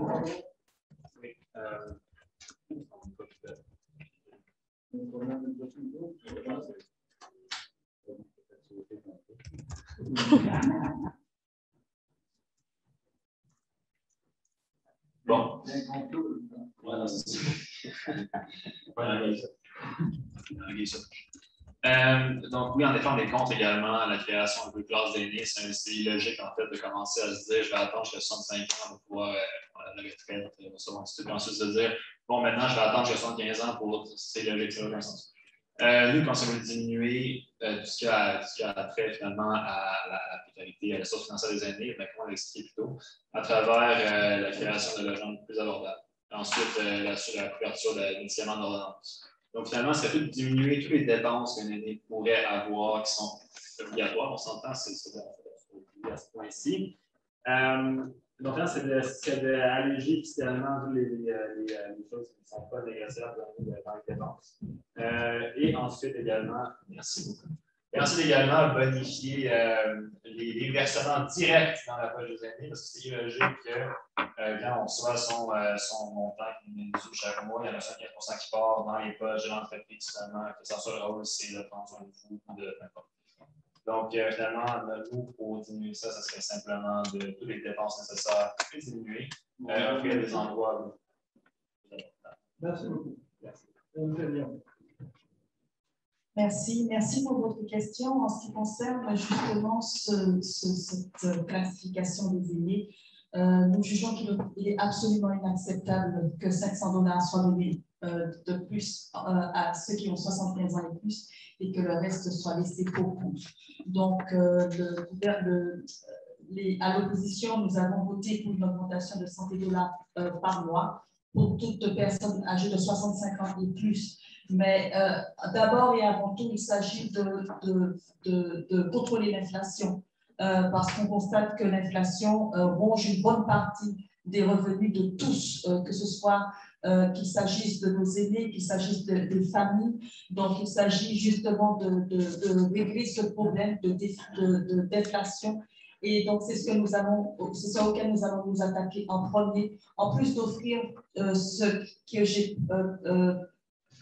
Bon. Voilà. Donc, oui, en effet, on est contre également la création de classes d'aînés. C'est illogique, en fait, de commencer à se dire je vais attendre jusqu'à 65 ans pour pouvoir prendre la retraite, ensuite de dire bon, maintenant, je vais attendre jusqu'à 75 ans pour. C'est illogique, ça n'a aucun sens. Nous, quand on veut diminuer tout ce qui a trait finalement à la précarité, à la source financière des aînés, ben, comme on l'a expliqué plus tôt, à travers la création de logements plus abordables. Ensuite, la couverture d'initialement d'ordonnance. Donc, finalement, ça fait tout diminuer toutes les dépenses qu'un aîné pourrait avoir qui sont obligatoires. On s'entend, c'est à ce point-ci. Donc, là, c'est d'alléger fiscalement toutes les choses qui ne sont pas négociables dans les dépenses. Et ensuite, également, merci beaucoup. Et ensuite, également, bonifier les versements directs dans la poche des aînés, parce que c'est illogique que quand on reçoit son montant qui nous sous chaque mois, il y en a 75% qui part dans les poches de l'entreprise, finalement, que ce soit le rôle, c'est de prendre soin de vous ou de n'importe. Donc, finalement, nous, pour diminuer ça, ce serait simplement de toutes les dépenses nécessaires et diminuer, offrir des endroits. Merci beaucoup. Merci. Merci pour votre question. En ce qui concerne justement cette classification des aînés, nous jugeons qu'il est absolument inacceptable que 500 $ soient donnés de plus à ceux qui ont 75 ans et plus et que le reste soit laissé pour compte. Donc, à l'opposition, nous avons voté pour une augmentation de 100 $ par mois pour toute personne âgée de 65 ans et plus. Mais d'abord et avant tout, il s'agit de contrôler l'inflation parce qu'on constate que l'inflation ronge une bonne partie des revenus de tous, que ce soit qu'il s'agisse de nos aînés, qu'il s'agisse des familles. Donc, il s'agit justement de régler ce problème d'inflation. Et donc, c'est ce auquel nous allons nous attaquer en premier, en plus d'offrir ce que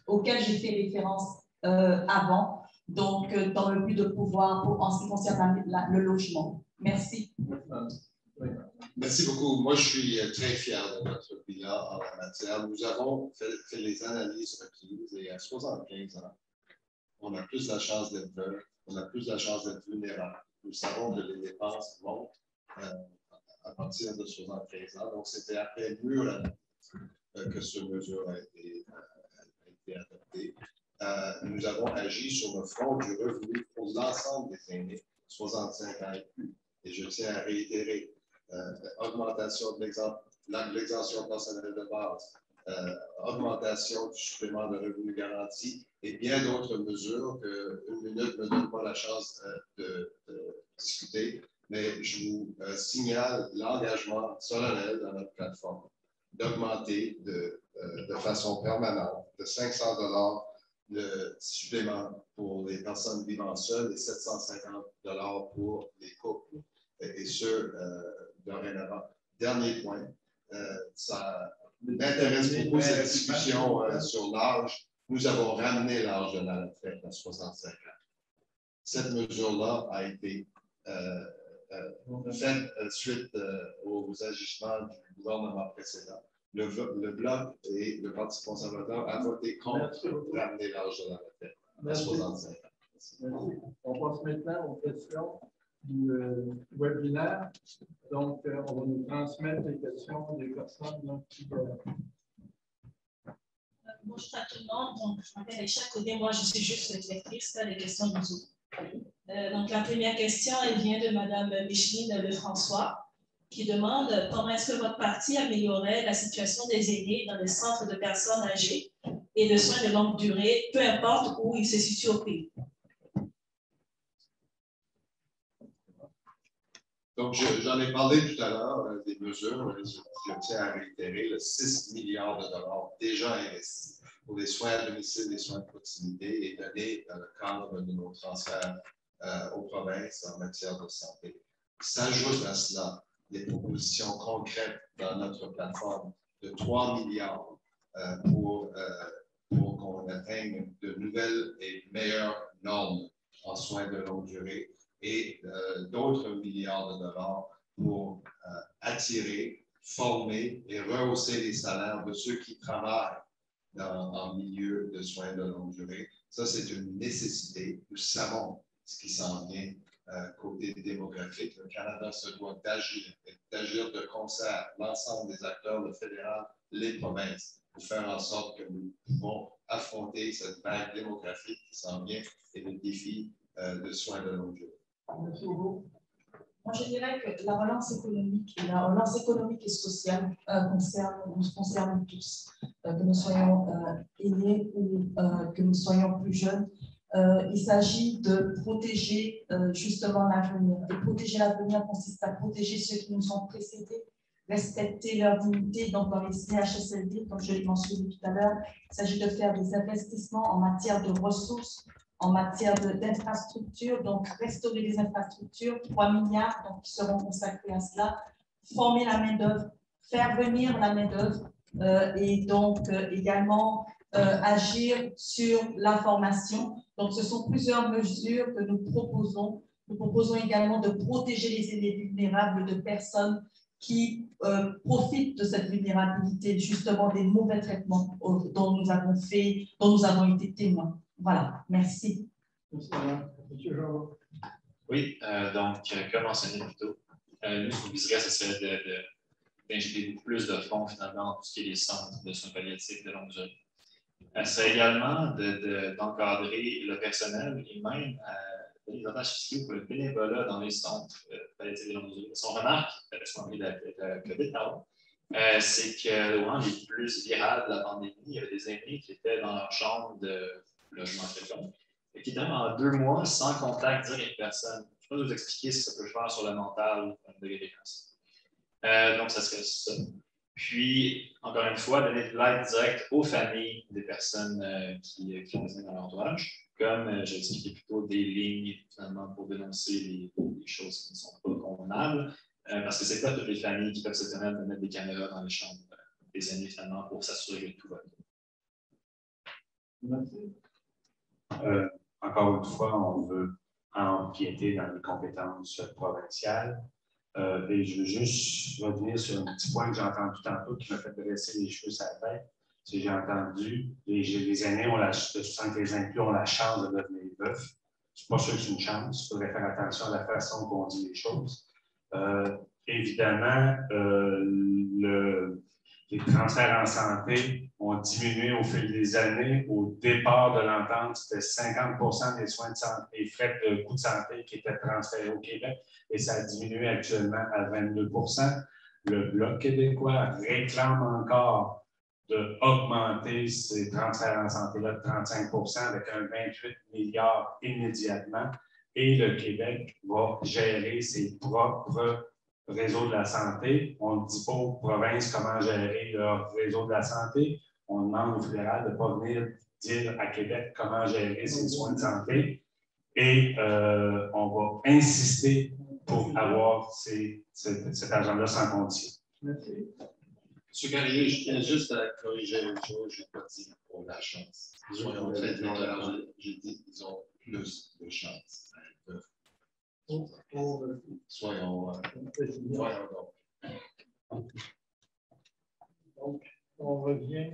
auquel j'ai fait référence avant, donc dans le but de pouvoir, en ce qui concerne le logement. Merci. Merci beaucoup. Moi, je suis très fier de notre bilan en la matière. Nous avons fait les analyses requises et à 75 ans, on a plus la chance d'être veuf, on a plus la chance d'être vulnérable. Nous savons que les dépenses montent à partir de 75 ans. Donc, c'était après mûre analyse que cette mesure a été adoptée. Nous avons agi sur le front du revenu pour l'ensemble des aînés, 65 ans et plus. Et je tiens à réitérer augmentation de l'exemption personnelle de base, augmentation du supplément de revenu garanti et bien d'autres mesures qu'une minute ne me donne pas la chance de discuter. Mais je vous signale l'engagement solennel dans notre plateforme d'augmenter de façon permanente de 500 $ le supplément pour les personnes vivant seules et 750 $ pour les couples. Et ce, dorénavant. Dernier point, ça m'intéresse beaucoup cette discussion sur l'âge. Nous avons ramené l'âge de la retraite à 65 ans. Cette mesure-là a été faite suite aux agissements du gouvernement précédent. Le Bloc et le Parti conservateur a voté contre ramener l'âge de la retraite à 65 ans. Merci. On passe maintenant aux questions du webinaire. Donc, on va nous transmettre les questions des personnes qui Bonjour à tout le monde. Donc, je m'appelle Aïcha Kodé. Moi, je suis juste lectrice des questions du Zoom. Donc, la première question, elle vient de Mme Micheline Lefrançois. qui demande comment est-ce que votre parti améliorerait la situation des aînés dans les centres de personnes âgées et de soins de longue durée, peu importe où ils se situent au pays. Donc, j'en ai parlé tout à l'heure des mesures. Je tiens à réitérer le 6 milliards de dollars déjà investis pour les soins à domicile, les soins de proximité et donnés dans le cadre de nos transferts aux provinces en matière de santé. S'ajoute à cela des propositions concrètes dans notre plateforme de 3 milliards pour qu'on atteigne de nouvelles et meilleures normes en soins de longue durée et d'autres milliards de dollars pour attirer, former et rehausser les salaires de ceux qui travaillent en milieu de soins de longue durée. Ça, c'est une nécessité. Nous savons ce qui s'en vient côté démographique. Le Canada se doit d'agir de concert, l'ensemble des acteurs, le fédéral, les provinces, pour faire en sorte que nous pouvons affronter cette vague démographique qui s'en vient et le défi de soins de longue durée. Moi, je dirais que la relance économique et sociale nous concerne tous, que nous soyons aînés ou que nous soyons plus jeunes. Il s'agit de protéger justement l'avenir. Et protéger l'avenir consiste à protéger ceux qui nous ont précédés, respecter leur dignité. Donc, dans les CHSLD, comme je l'ai mentionné tout à l'heure, il s'agit de faire des investissements en matière de ressources, en matière d'infrastructures, donc restaurer les infrastructures, 3 milliards donc, qui seront consacrés à cela, former la main-d'œuvre, faire venir la main-d'œuvre et donc également agir sur la formation. Donc, ce sont plusieurs mesures que nous proposons. Nous proposons également de protéger les aînés vulnérables de personnes qui profitent de cette vulnérabilité, justement des mauvais traitements dont nous avons été témoins. Voilà, merci. Merci, madame. Monsieur Jean. Oui, donc, comme mentionné plus tôt, nous, ce qu'on viserait, ce serait d'injecter beaucoup plus de fonds, finalement, dans tout ce qui est les centres de soins palliatifs de longue durée. Ce serait également d'encadrer le personnel et même donner des avantages fiscaux pour le bénévolat dans les centres palliatifs de longue durée. Ce qu'on remarque, parce qu'on a pris la COVID, c'est que le moment les plus virales de la pandémie, il y avait des aînés qui étaient dans leur chambre de logement quelconque et qui étaient en 2 mois sans contact direct avec personne. Je ne peux pas vous expliquer ce que ça peut faire sur le mental de l'éducation. Donc, ça serait ça. Puis, encore une fois, donner de l'aide directe aux familles des personnes qui ont besoin dans l'entourage, comme j'ai expliqué plus tôt, des lignes finalement pour dénoncer les choses qui ne sont pas convenables, parce que ce n'est pas toutes les familles qui peuvent se permettre de mettre des caméras dans les chambres des aînés finalement pour s'assurer que tout va bien. Merci. Encore une fois, on veut empiéter dans les compétences provinciales. Et je veux juste revenir sur un petit point que j'ai entendu tantôt qui m'a fait dresser les cheveux sur la tête. C'est que j'ai entendu les aînés de 75 ans plus ont la chance de devenir veufs. Je ne suis pas sûr que c'est une chance. Il faudrait faire attention à la façon dont on dit les choses. Évidemment, les transferts en santé ont diminué au fil des années. Au départ de l'entente, c'était 50% des soins de santé, des frais de coûts de santé qui étaient transférés au Québec et ça a diminué actuellement à 22%. Le Bloc québécois réclame encore d'augmenter ces transferts en santé-là de 35% avec un 28 milliards immédiatement et le Québec va gérer ses propres réseau de la santé. On ne dit pas aux provinces comment gérer leur réseau de la santé. On demande au fédéral de ne pas venir dire à Québec comment gérer ses soins de santé. Et on va insister pour avoir cet argent-là sans condition. Merci. M. Carrier, je tiens juste à corriger une chose, je n'ai pas dit pour la chance. Soyons très clairs, j'ai dit qu'ils ont plus de chance. Soyons donc, on revient.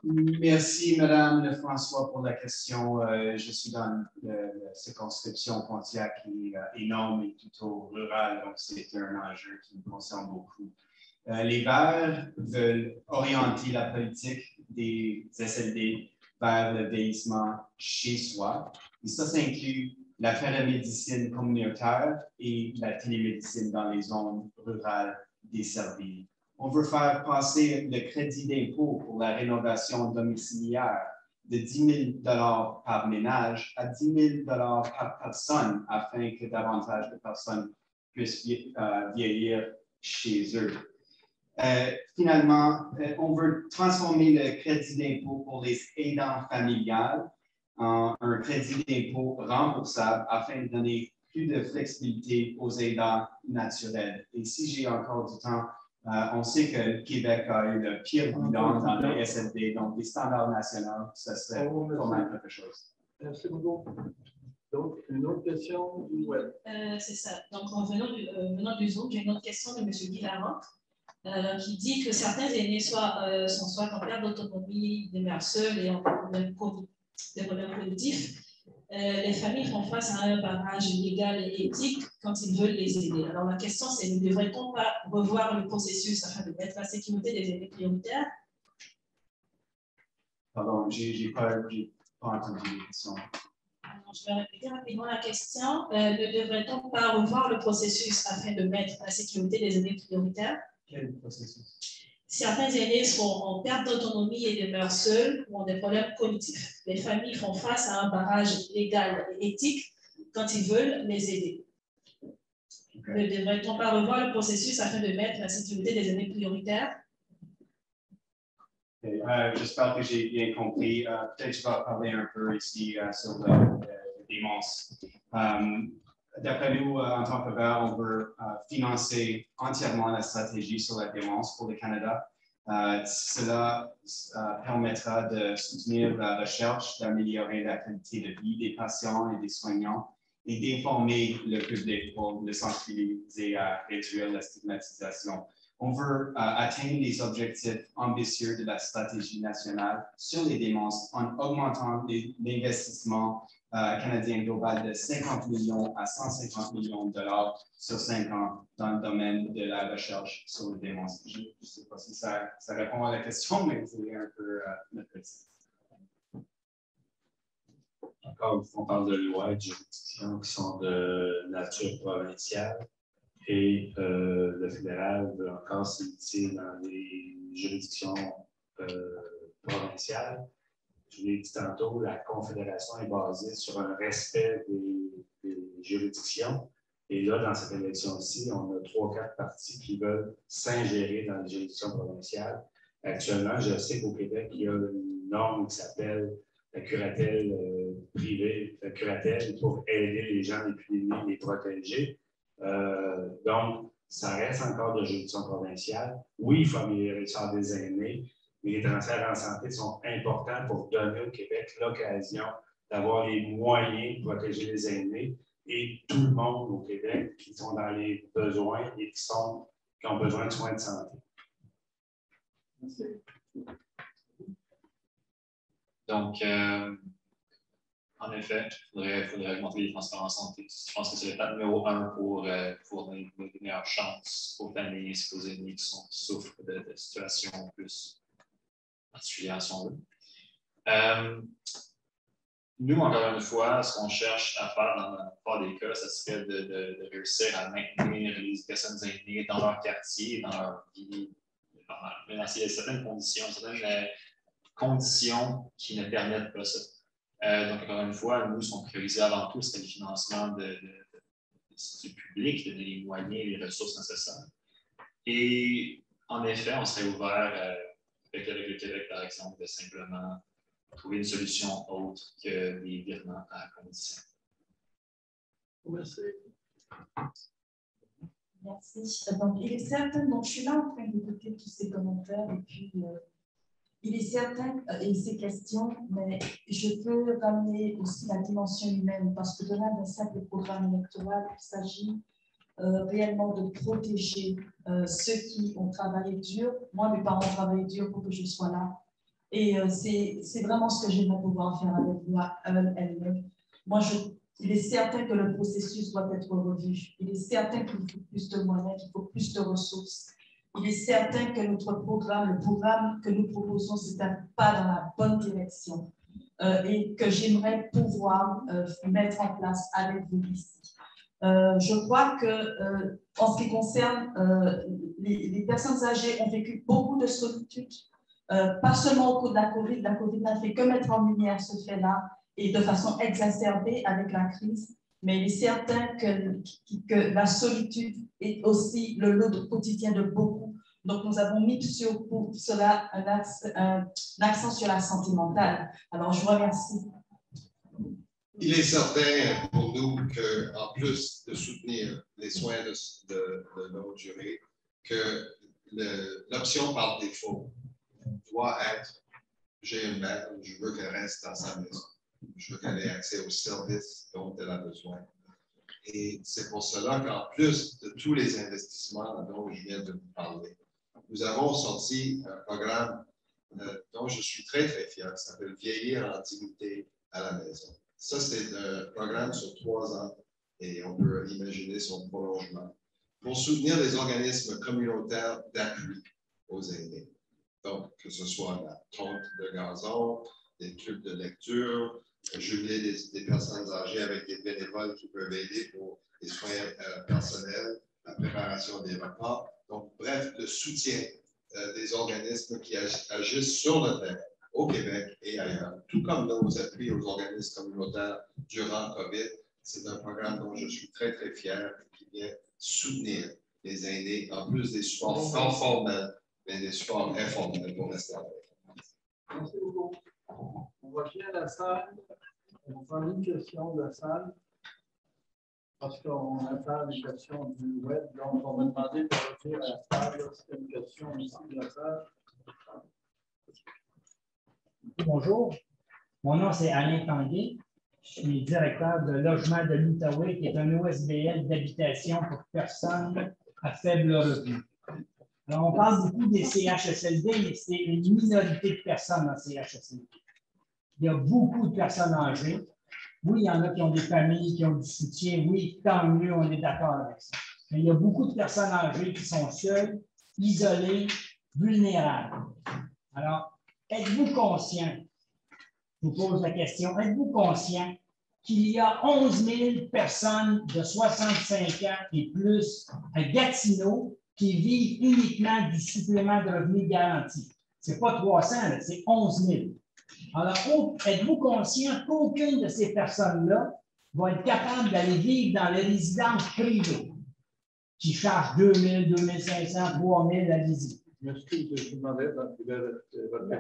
Merci, Madame Lefrançois, pour la question. Je suis dans la circonscription Pontiac qui est énorme et plutôt rurale, donc c'est un enjeu qui me concerne beaucoup. Les Verts veulent orienter la politique des SLD vers le vieillissement chez soi. Et ça inclut la télémédecine communautaire et la télémédecine dans les zones rurales desservies. On veut faire passer le crédit d'impôt pour la rénovation domiciliaire de 10 000 $ par ménage à 10 000 $ par personne afin que davantage de personnes puissent vieillir chez eux. Finalement, on veut transformer le crédit d'impôt pour les aidants familiales en un crédit d'impôt remboursable afin de donner plus de flexibilité aux aidants naturels. Et si j'ai encore du temps, on sait que le Québec a eu le pire bilan dans le SLD, donc les standards nationaux, ça serait quand même quelque chose. Merci beaucoup. Donc, une autre question du web. C'est ça. Donc, venant du Zoom, j'ai une autre question de M. Guy Larocque qui dit que certains aînés sont soit en perte d'autonomie, demeurent seuls et ont des problèmes cognitifs. Les familles font face à un barrage légal et éthique quand ils veulent les aider. Alors, la question, c'est ne devrait-on pas revoir le processus afin de mettre la sécurité des aînés prioritaires? Pardon, j'ai pas entendu la question. Alors, je vais répéter rapidement la question. Ne devrait-on pas revoir le processus afin de mettre la sécurité des aînés prioritaires? Quel processus? Certains aînés sont en perte d'autonomie et demeurent seuls ou ont des problèmes cognitifs. Les familles font face à un barrage légal et éthique quand ils veulent les aider. Okay. Ne devrait-on pas revoir le processus afin de mettre la sécurité des aînés prioritaires? Okay. J'espère que j'ai bien compris. Peut-être que je vais parler un peu ici sur le démence. D'après nous, en tant que vert, on veut financer entièrement la stratégie sur la démence pour le Canada. Cela permettra de soutenir la recherche, d'améliorer la qualité de vie des patients et des soignants et d'informer le public pour le sensibiliser à réduire la stigmatisation. On veut atteindre les objectifs ambitieux de la stratégie nationale sur les démences en augmentant l'investissement canadien global de 50 millions à 150 millions de $ sur 5 ans dans le domaine de la recherche sur les démences. Je ne sais pas si ça répond à la question, mais c'est un peu notre petit. Encore, on parle de lois et de juridictions qui sont de nature provinciale. Et le fédéral veut encore s'initier dans les juridictions provinciales. Je l'ai dit tantôt, la Confédération est basée sur un respect des juridictions. Et là, dans cette élection-ci, on a 3-4 partis qui veulent s'ingérer dans les juridictions provinciales. Actuellement, je sais qu'au Québec, il y a une norme qui s'appelle la curatelle privée, la curatelle pour aider les gens les plus démunis, les protéger. Donc, ça reste encore de juridiction provinciale. Oui, il faut améliorer le sort des aînés, mais les transferts en santé sont importants pour donner au Québec l'occasion d'avoir les moyens de protéger les aînés et tout le monde au Québec qui sont dans les besoins et qui ont besoin de soins de santé. Merci. Donc, en effet, il faudrait augmenter les transferts en santé. Je pense que c'est l'étape numéro 1 pour donner de meilleures chances aux familles et aux aînés qui souffrent de situations plus particulières, si on veut. Nous, encore une fois, ce qu'on cherche à faire dans la plupart des cas, ce serait de réussir à maintenir les personnes aînées dans leur quartier, dans leur vie normale. Mais il y a certaines conditions qui ne permettent pas ça. Donc, encore une fois, nous, ce qu'on priorisait avant tout, c'était le financement du public, de donner les moyens et les ressources nécessaires. Et en effet, on serait ouvert, avec le Québec, par exemple, de simplement trouver une solution autre que des virements à condition. Merci. Merci. Donc, il est certain, donc je suis là en train d'écouter tous ces commentaires et puis il est certain, et ces questions, mais je peux ramener aussi la dimension humaine parce que delà d'un simple programme électoral, il s'agit réellement de protéger ceux qui ont travaillé dur. Moi, mes parents ont travaillé dur pour que je sois là. Et c'est vraiment ce que j'aimerais pouvoir faire avec moi, elle-même. Moi, il est certain que le processus doit être revu. Il est certain qu'il faut plus de moyens, qu'il faut plus de ressources. Il est certain que notre programme, le programme que nous proposons, c'est un pas dans la bonne direction. et que j'aimerais pouvoir mettre en place avec vous ici. Je crois que en ce qui concerne les personnes âgées ont vécu beaucoup de solitude, pas seulement au cours de la COVID n'a fait que mettre en lumière ce fait-là et de façon exacerbée avec la crise, mais il est certain que la solitude est aussi le lot quotidien de beaucoup. Donc, nous avons mis pour cela un accent sur la santé mentale. Alors, je vous remercie. Il est certain pour nous qu'en plus de soutenir les soins de longue durée, que l'option par défaut doit être j'ai une mère, je veux qu'elle reste dans sa maison. Je veux qu'elle ait accès aux services dont elle a besoin. Et c'est pour cela qu'en plus de tous les investissements dont je viens de vous parler, nous avons sorti un programme dont je suis très, très fier, qui s'appelle Vieillir en dignité à la maison. Ça, c'est un programme sur 3 ans et on peut imaginer son prolongement pour soutenir les organismes communautaires d'appui aux aînés. Donc, que ce soit la tonte de gazon, des clubs de lecture, jumeler des personnes âgées avec des bénévoles qui peuvent aider pour les soins personnels, la préparation des repas. Donc, bref, le soutien des organismes qui agissent sur le terrain au Québec et ailleurs, tout comme nos appuis aux organismes communautaires durant le COVID. C'est un programme dont je suis très, très fier et qui vient soutenir les aînés, en plus des supports formels, mais des supports informels pour rester avec. Merci beaucoup. On va finir la salle. On prend une question de la salle. Parce qu'on attend les questions du web. Donc, on va demander de retirer à la salle. C'est une question ici de la salle. Bonjour. Mon nom, c'est Alain Tanguay. Je suis directeur de logement de l'Outaouais, qui est un OSBL d'habitation pour personnes à faible revenu. Alors, on parle beaucoup des CHSLD, mais c'est une minorité de personnes dans CHSLD. Il y a beaucoup de personnes âgées. Oui, il y en a qui ont des familles, qui ont du soutien. Oui, tant mieux, on est d'accord avec ça. Mais il y a beaucoup de personnes âgées qui sont seules, isolées, vulnérables. Alors, êtes-vous conscient, je vous pose la question, êtes-vous conscient qu'il y a 11 000 personnes de 65 ans et plus à Gatineau qui vivent uniquement du supplément de revenu garanti? Ce n'est pas 300, c'est 11 000. Alors, êtes-vous conscient qu'aucune de ces personnes-là va être capable d'aller vivre dans les résidences privées qui chargent 2 000, 2 500, 3 000 à visite? Je m'excuse, je vous demandais votre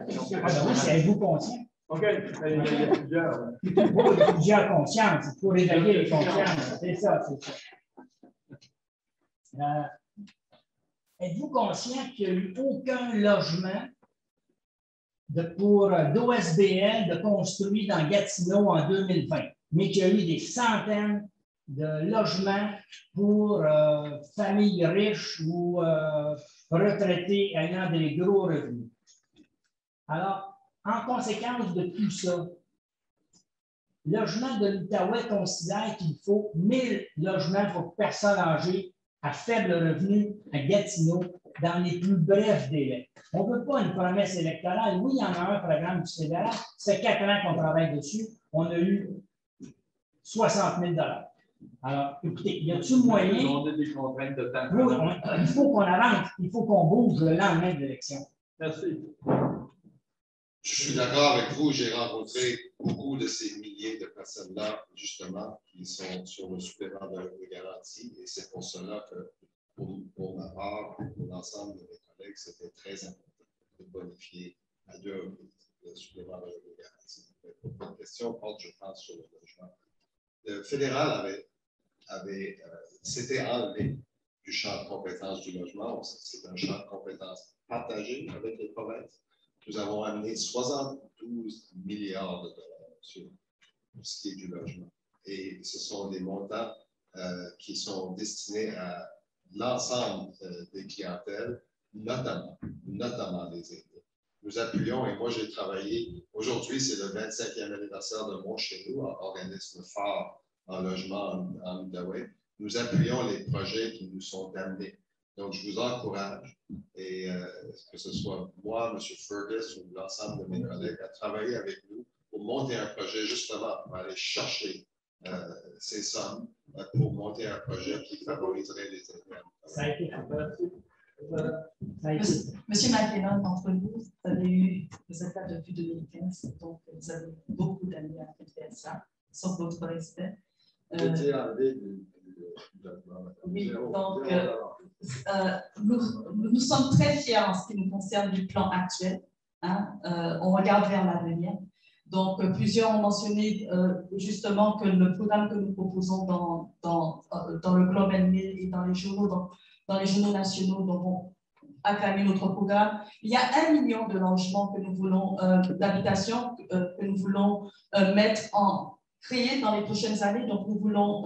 question. Ah ben oui, c'est êtes-vous conscient? OK, il y a plusieurs. Il y a plusieurs consciences, il faut réveiller les consciences. C'est ça, c'est ça. Êtes-vous conscient qu'il n'y a eu aucun logement pour d'OSBL de construit dans Gatineau en 2020, mais qu'il y a eu des centaines de logements pour familles riches ou retraités ayant des gros revenus? Alors, en conséquence de tout ça, Logement de l'Outaouais considère qu'il faut 1000 logements pour personnes âgées à faible revenu à Gatineau dans les plus brefs délais. On ne veut pas une promesse électorale. Oui, il y en a un programme du fédéral. Ça fait 4 ans qu'on travaille dessus. On a eu 60 000 $. Alors, écoutez, y a-t-il moyen? On a des contraintes de temps. Oui, il faut qu'on avance. Il faut qu'on bouge le lendemain de l'élection. Merci. Je suis d'accord avec vous. J'ai rencontré beaucoup de ces milliers de personnes-là, justement, qui sont sur le supplément de revenu garanti. Et c'est pour cela que, pour ma part, pour l'ensemble de mes collègues, c'était très important de bonifier à 2 reprises le supplément de revenu garanti. Pour votre question porte, je pense, sur le logement. Le fédéral s'était enlevé du champ de compétences du logement. C'est un champ de compétences partagé avec les provinces. Nous avons amené 72 milliards de dollars sur ce qui est du logement. Et ce sont des montants qui sont destinés à l'ensemble des clientèles, notamment les aînés. Nous appuyons, et moi j'ai travaillé, aujourd'hui c'est le 25e anniversaire de Mon Chez Nous, un organisme phare en logement en Outaouais. Nous appuyons les projets qui nous sont amenés. Donc, je vous encourage, et que ce soit moi, M. Fergus ou l'ensemble de mes collègues, à travailler avec nous pour monter un projet, justement, pour aller chercher ces sommes pour monter un projet qui favoriserait les élèves. Ça a été Monsieur McLennan, d'entre vous, vous êtes là depuis 2015, donc vous avez beaucoup d'années à faire ça, sur votre respect. Oui, donc nous sommes très fiers en ce qui nous concerne du plan actuel. Hein, on regarde vers l'avenir. Donc, plusieurs ont mentionné justement que le programme que nous proposons dans le Globe and Mail et dans les journaux nationaux vont acclamer notre programme. Il y a 1 million de logements que nous voulons, d'habitations que nous voulons créer dans les prochaines années. Donc, nous voulons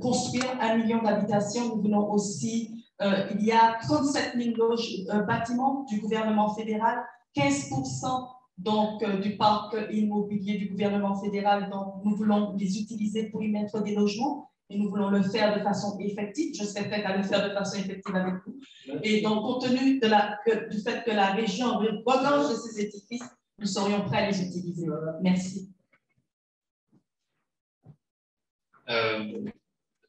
construire 1 million d'habitations. Nous voulons aussi, il y a 37 000 bâtiments du gouvernement fédéral, 15% donc, du parc immobilier du gouvernement fédéral. Donc, nous voulons les utiliser pour y mettre des logements et nous voulons le faire de façon effective. Je serai prête à le faire de façon effective avec vous. Et donc, compte tenu du fait que la région regorge de ces édifices, nous serions prêts à les utiliser. Merci.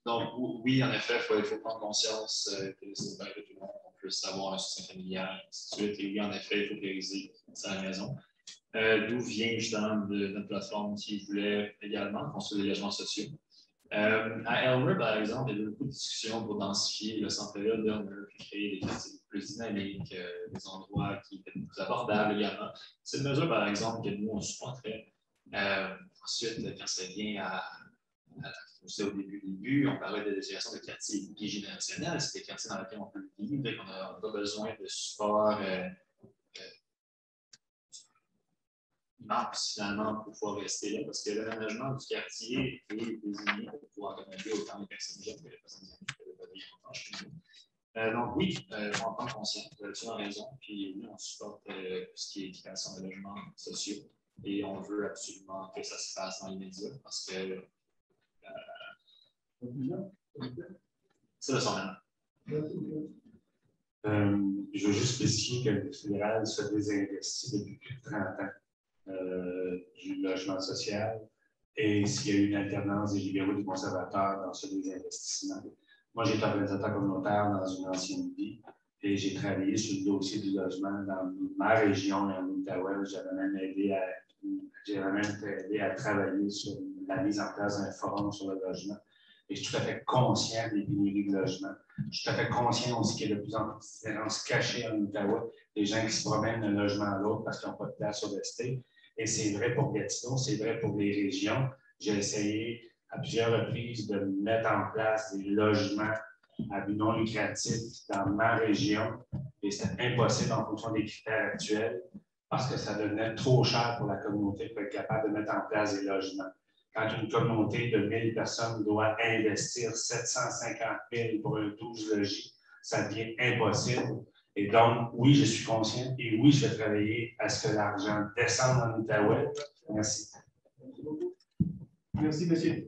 Donc, oui, en effet, il faut prendre conscience que c'est bien que tout le monde puisse avoir un soutien familial, ainsi de suite. Et oui, en effet, il faut prioriser ça à la maison. D'où vient justement notre plateforme qui voulait également construire des logements sociaux. À Elmer, par exemple, il y a eu beaucoup de discussions pour densifier le centre-ville d'Elmer, puis créer des quartiers plus dynamiques, des endroits qui étaient plus abordables également. C'est une mesure, par exemple, que nous, on supporterait. Ensuite, quand ça vient au début, on parlait de création de quartiers bigénérationnels. C'est des quartiers dans lesquels on peut vivre et qu'on n'a pas besoin de support immense, finalement, pour pouvoir rester là, parce que l'aménagement du quartier est désigné pour pouvoir accommoder autant les personnes jeunes que les personnes âgées. Donc oui, on prend conscience, tu as raison, puis nous, on supporte tout ce qui est création de logements sociaux et on veut absolument que ça se fasse dans l'immédiat parce que c'est le son maintenant. Je veux juste spécifier que le fédéral se désinvestit depuis plus de 30 ans du logement social et s'il y a eu une alternance des libéraux et des conservateurs dans ce désinvestissement. Moi, j'étais organisateur communautaire dans une ancienne vie et j'ai travaillé sur le dossier du logement dans ma région, en Outaouais. J'avais même aidé à travailler sur la mise en place d'un forum sur le logement. Et je suis tout à fait conscient des pénuries de logement. Je suis tout à fait conscient aussi qu'il y a de plus en plus de différences cachées en Outaouais, des gens qui se promènent d'un logement à l'autre parce qu'ils n'ont pas de place au rester. Et c'est vrai pour Gatineau, c'est vrai pour les régions. J'ai essayé à plusieurs reprises de mettre en place des logements à but non lucratif dans ma région. Et c'était impossible en fonction des critères actuels parce que ça devenait trop cher pour la communauté pour être capable de mettre en place des logements. Quand une communauté de 1000 personnes doit investir 750 000 pour un 12 logis, ça devient impossible. Et donc, oui, je suis conscient et oui, je vais travailler à ce que l'argent descende en Outaouais. Merci. Merci beaucoup. Merci, monsieur.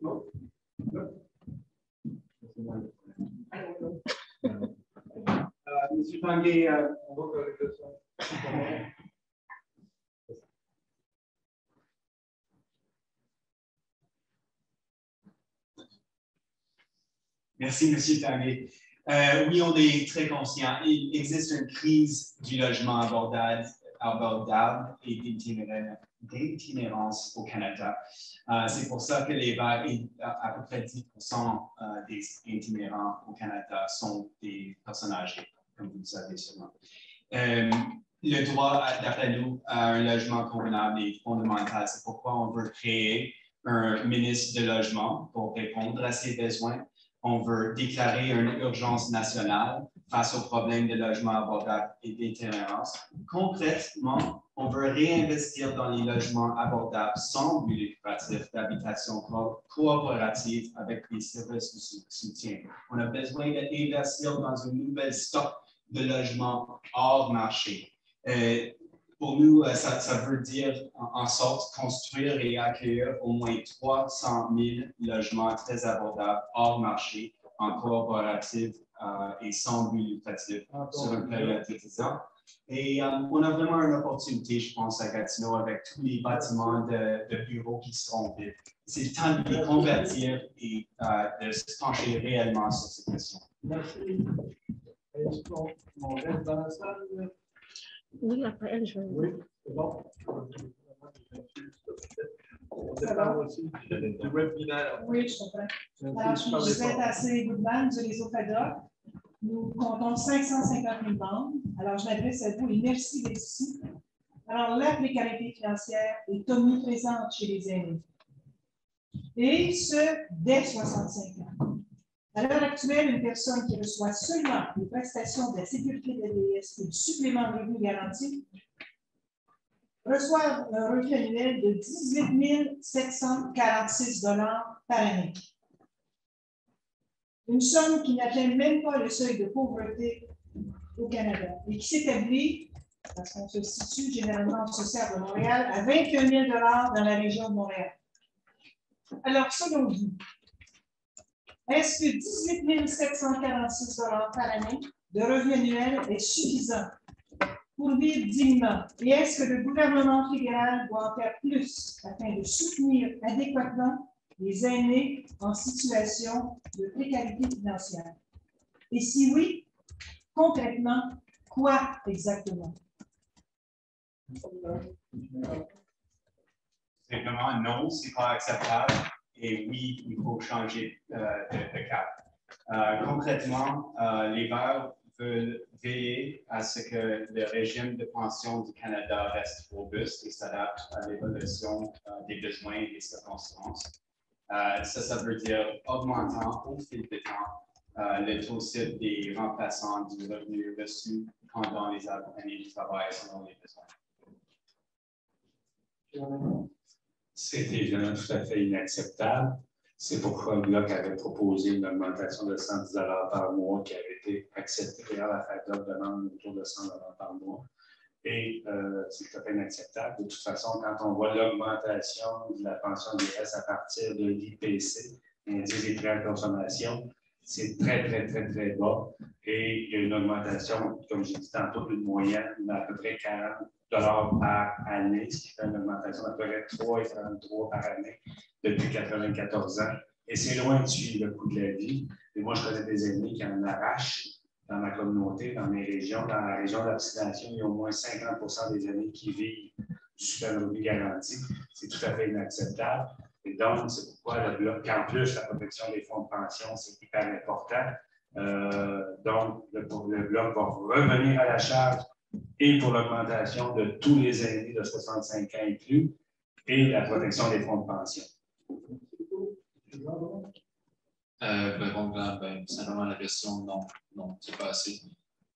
Monsieur Tanguay, on va faire le son. Merci, M. Tanguay. Oui, on est très conscient. Il existe une crise du logement abordable et d'itinérance au Canada. C'est pour ça que les Verts, à peu près 10% des itinérants au Canada sont des personnes âgées, comme vous le savez sûrement. Le droit d'après nous à un logement convenable est fondamental. C'est pourquoi on veut créer un ministre de logement pour répondre à ces besoins. On veut déclarer une urgence nationale face aux problèmes de logement abordable et d'itinérance. Concrètement, on veut réinvestir dans les logements abordables sans but lucratif d'habitation coopérative avec des services de soutien. On a besoin d'investir dans une nouvelle stock de logements hors marché. Pour nous, ça veut dire en sorte construire et accueillir au moins 300 000 logements très abordables hors marché, en coopérative et sans but lucratif sur une période de 10 ans. Et on a vraiment une opportunité, je pense, à Gatineau avec tous les bâtiments de bureaux qui seront vides. C'est le temps de les convertir et de se pencher réellement sur cette question. Merci. Est-ce qu'on reste dans la salle? Oui, après elle, je vais. Oui, c'est bon. On dépend aussi du webinaire. Oui, je comprends. Alors, je disais assez Goodman du réseau FADOC. Nous comptons 550 000 membres. Alors, je m'adresse à vous et merci d'être ici. Alors, la précarité financière est omniprésente chez les aînés. Et ce, dès 65 ans. À l'heure actuelle, une personne qui reçoit seulement les prestations de la sécurité de l'ADS et du supplément de revenu garanti reçoit un revenu annuel de 18 746 $ par année. Une somme qui n'atteint même pas le seuil de pauvreté au Canada et qui s'établit, parce qu'on se situe généralement au Société de Montréal, à 21 000 $ dans la région de Montréal. Alors, selon vous, est-ce que 18 746 $ par année de revenu annuel est suffisant pour vivre dignement? Et est-ce que le gouvernement fédéral doit en faire plus afin de soutenir adéquatement les aînés en situation de précarité financière? Et si oui, concrètement, quoi exactement? Simplement, non, ce n'est pas acceptable. Et oui, il faut changer de cap. Concrètement, les Verts veulent veiller à ce que le régime de pension du Canada reste robuste et s'adapte à l'évolution des besoins et des circonstances. Ça veut dire augmentant au fil du temps le taux cible des remplaçants du revenu reçu pendant les années de travail selon les besoins. C'est évidemment tout à fait inacceptable. C'est pourquoi le Bloc avait proposé une augmentation de 110 $ par mois qui avait été acceptée. D'ailleurs, la FADOC demande autour de 100 $ par mois. Et c'est tout à fait inacceptable. De toute façon, quand on voit l'augmentation de la pension d'IRS à partir de l'IPC, l'indice des prix à la consommation, c'est très, très, très, très bas. Et il y a une augmentation, comme j'ai dit tantôt, d'une moyenne d'à peu près 40 $ par année, ce qui fait une augmentation d'à peu près 3,33 $ par année depuis 94 ans. Et c'est loin de suivre le coût de la vie. Et moi, je connais des aînés qui en arrachent dans ma communauté, dans mes régions. Dans la région de l'obstination, il y a au moins 50 % des aînés qui vivent du super revenu garanti. C'est tout à fait inacceptable. Et donc, c'est pourquoi le Bloc, en plus, la protection des fonds de pension, c'est hyper important. Donc, le Bloc va revenir à la charge et pour l'augmentation de tous les aînés de 65 ans et plus et la protection des fonds de pension. Simplement la question, non, c'est pas assez.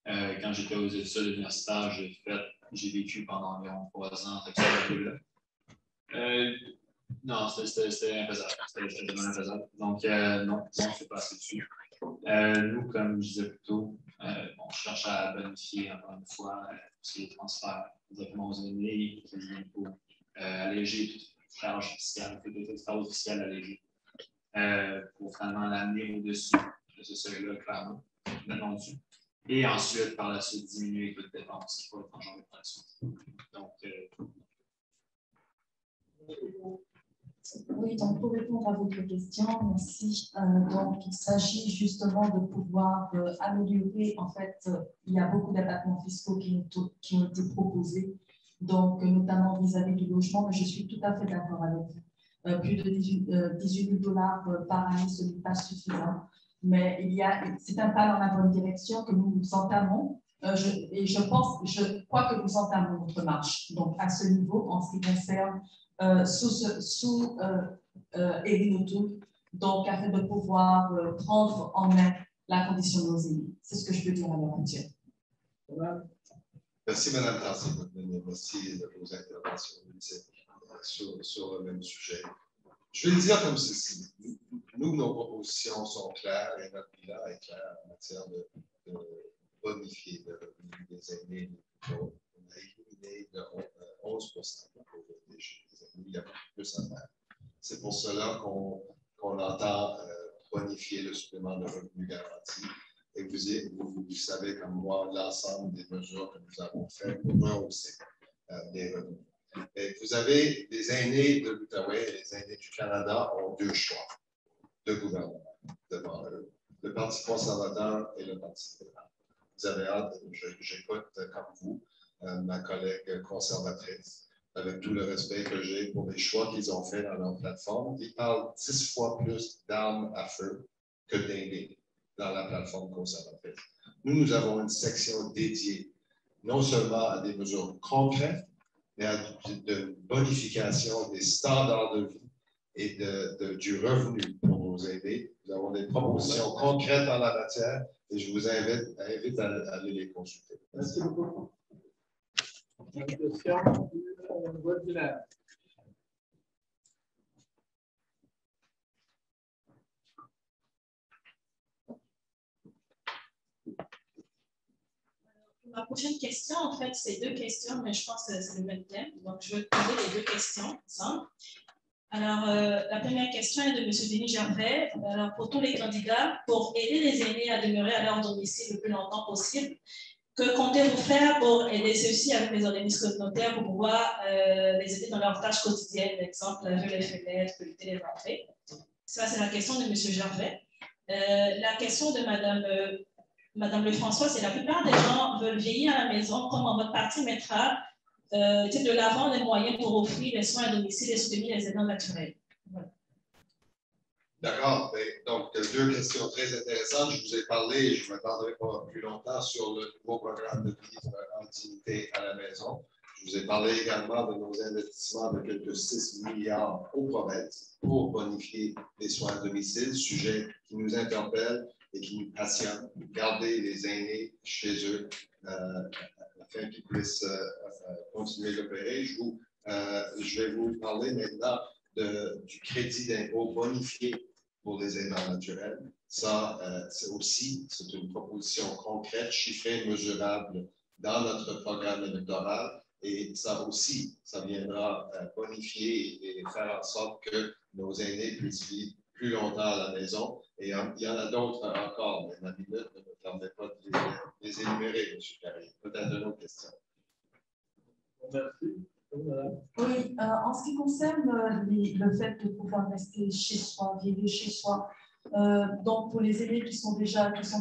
Quand j'étais aux études universitaires, j'ai vécu pendant environ 3 ans avec ça. Non, c'était infaisable. C'était vraiment infaisable. Donc, non, c'est pas assez dessus. Nous, comme je disais plus tôt, on cherche à bonifier encore une fois les transferts directement aux aînés pour alléger toute charge fiscale, toute charge fiscale allégée. Pour vraiment l'amener au-dessus de ce seuil-là, clairement, bien entendu. Et ensuite, par la suite, diminuer toute dépense qui peut être en genre de pression. Donc, oui, donc pour répondre à votre question, merci. Donc, il s'agit justement de pouvoir améliorer, en fait, il y a beaucoup d'abattements fiscaux qui ont été proposés, donc notamment vis-à-vis du logement, mais je suis tout à fait d'accord avec vous. Plus de 18 000 $ par année, ce n'est pas suffisant. Mais c'est un pas dans la bonne direction que nous entamons. Je crois que nous entamons notre marche. Donc, à ce niveau, en ce qui concerne sous Erin O'Toole, donc afin de pouvoir prendre en main la condition de nos aînés. C'est ce que je peux dire à l'heure actuelle. Merci, Mme Tassé, de venir. Merci de vos interventions sur le même sujet. Je vais le dire comme ceci. Nous, nos propositions sont claires et notre bilan est clair en matière de bonifier le revenu des aînés. On a éliminé de 11 % de la pauvreté chez les aînés. Il y a plus à faire. C'est pour cela qu'on entend bonifier le supplément de revenu garanti et vous savez comme moi l'ensemble des mesures que nous avons faites pour rehausser les revenus. Et vous avez les aînés de l'Outaouais et les aînés du Canada ont deux choix de gouvernement devant eux, le Parti conservateur et le Parti libéral. Vous avez hâte, j'écoute comme vous, ma collègue conservatrice, avec tout le respect que j'ai pour les choix qu'ils ont faits dans leur plateforme. Ils parlent 10 fois plus d'armes à feu que d'aînés dans la plateforme conservatrice. Nous avons une section dédiée non seulement à des mesures concrètes, mais à de bonification des standards de vie et du revenu pour nos aînés. Nous avons des propositions concrètes en la matière et je vous invite à aller les consulter. Merci beaucoup. Une question, vote du maire. Ma prochaine question, en fait, c'est deux questions, mais je pense que c'est le même thème. Donc, je vais poser les deux questions ensemble. Alors, la première question est de M. Denis Gervais. Alors, pour tous les candidats, pour aider les aînés à demeurer à leur domicile le plus longtemps possible, que comptez-vous faire pour aider ceux-ci avec les organismes communautaires pour pouvoir les aider dans leurs tâches quotidiennes, par exemple, laver les fenêtres, lutter les entrées? Ça, c'est la question de M. Gervais. La question de Madame Lefrançois, c'est la plupart des gens veulent vieillir à la maison. Comment votre parti mettra de l'avant les moyens pour offrir les soins à domicile et soutenir les aidants naturels? Voilà. D'accord. Donc, deux questions très intéressantes. Je vous ai parlé, et je ne m'attendrai pas plus longtemps, sur le nouveau programme de vivre en dignité à la maison. Je vous ai parlé également de nos investissements de quelques 6 milliards aux provinces pour bonifier les soins à domicile, sujet qui nous interpelle et qui nous passionne. Garder les aînés chez eux afin qu'ils puissent continuer d'opérer. Je vais vous parler maintenant du crédit d'impôt bonifié pour les aidants naturels. Ça, c'est une proposition concrète, chiffrée, mesurable dans notre programme électoral. Et ça aussi, ça viendra bonifier et faire en sorte que nos aînés puissent vivre plus longtemps à la maison. Et il y en a d'autres encore, mais ma minute ne me permet pas de les énumérer, M. Carrier. Peut-être une autre question. Merci. Oui, en ce qui concerne le fait de pouvoir rester chez soi, vivre chez soi, donc pour les aînés qui sont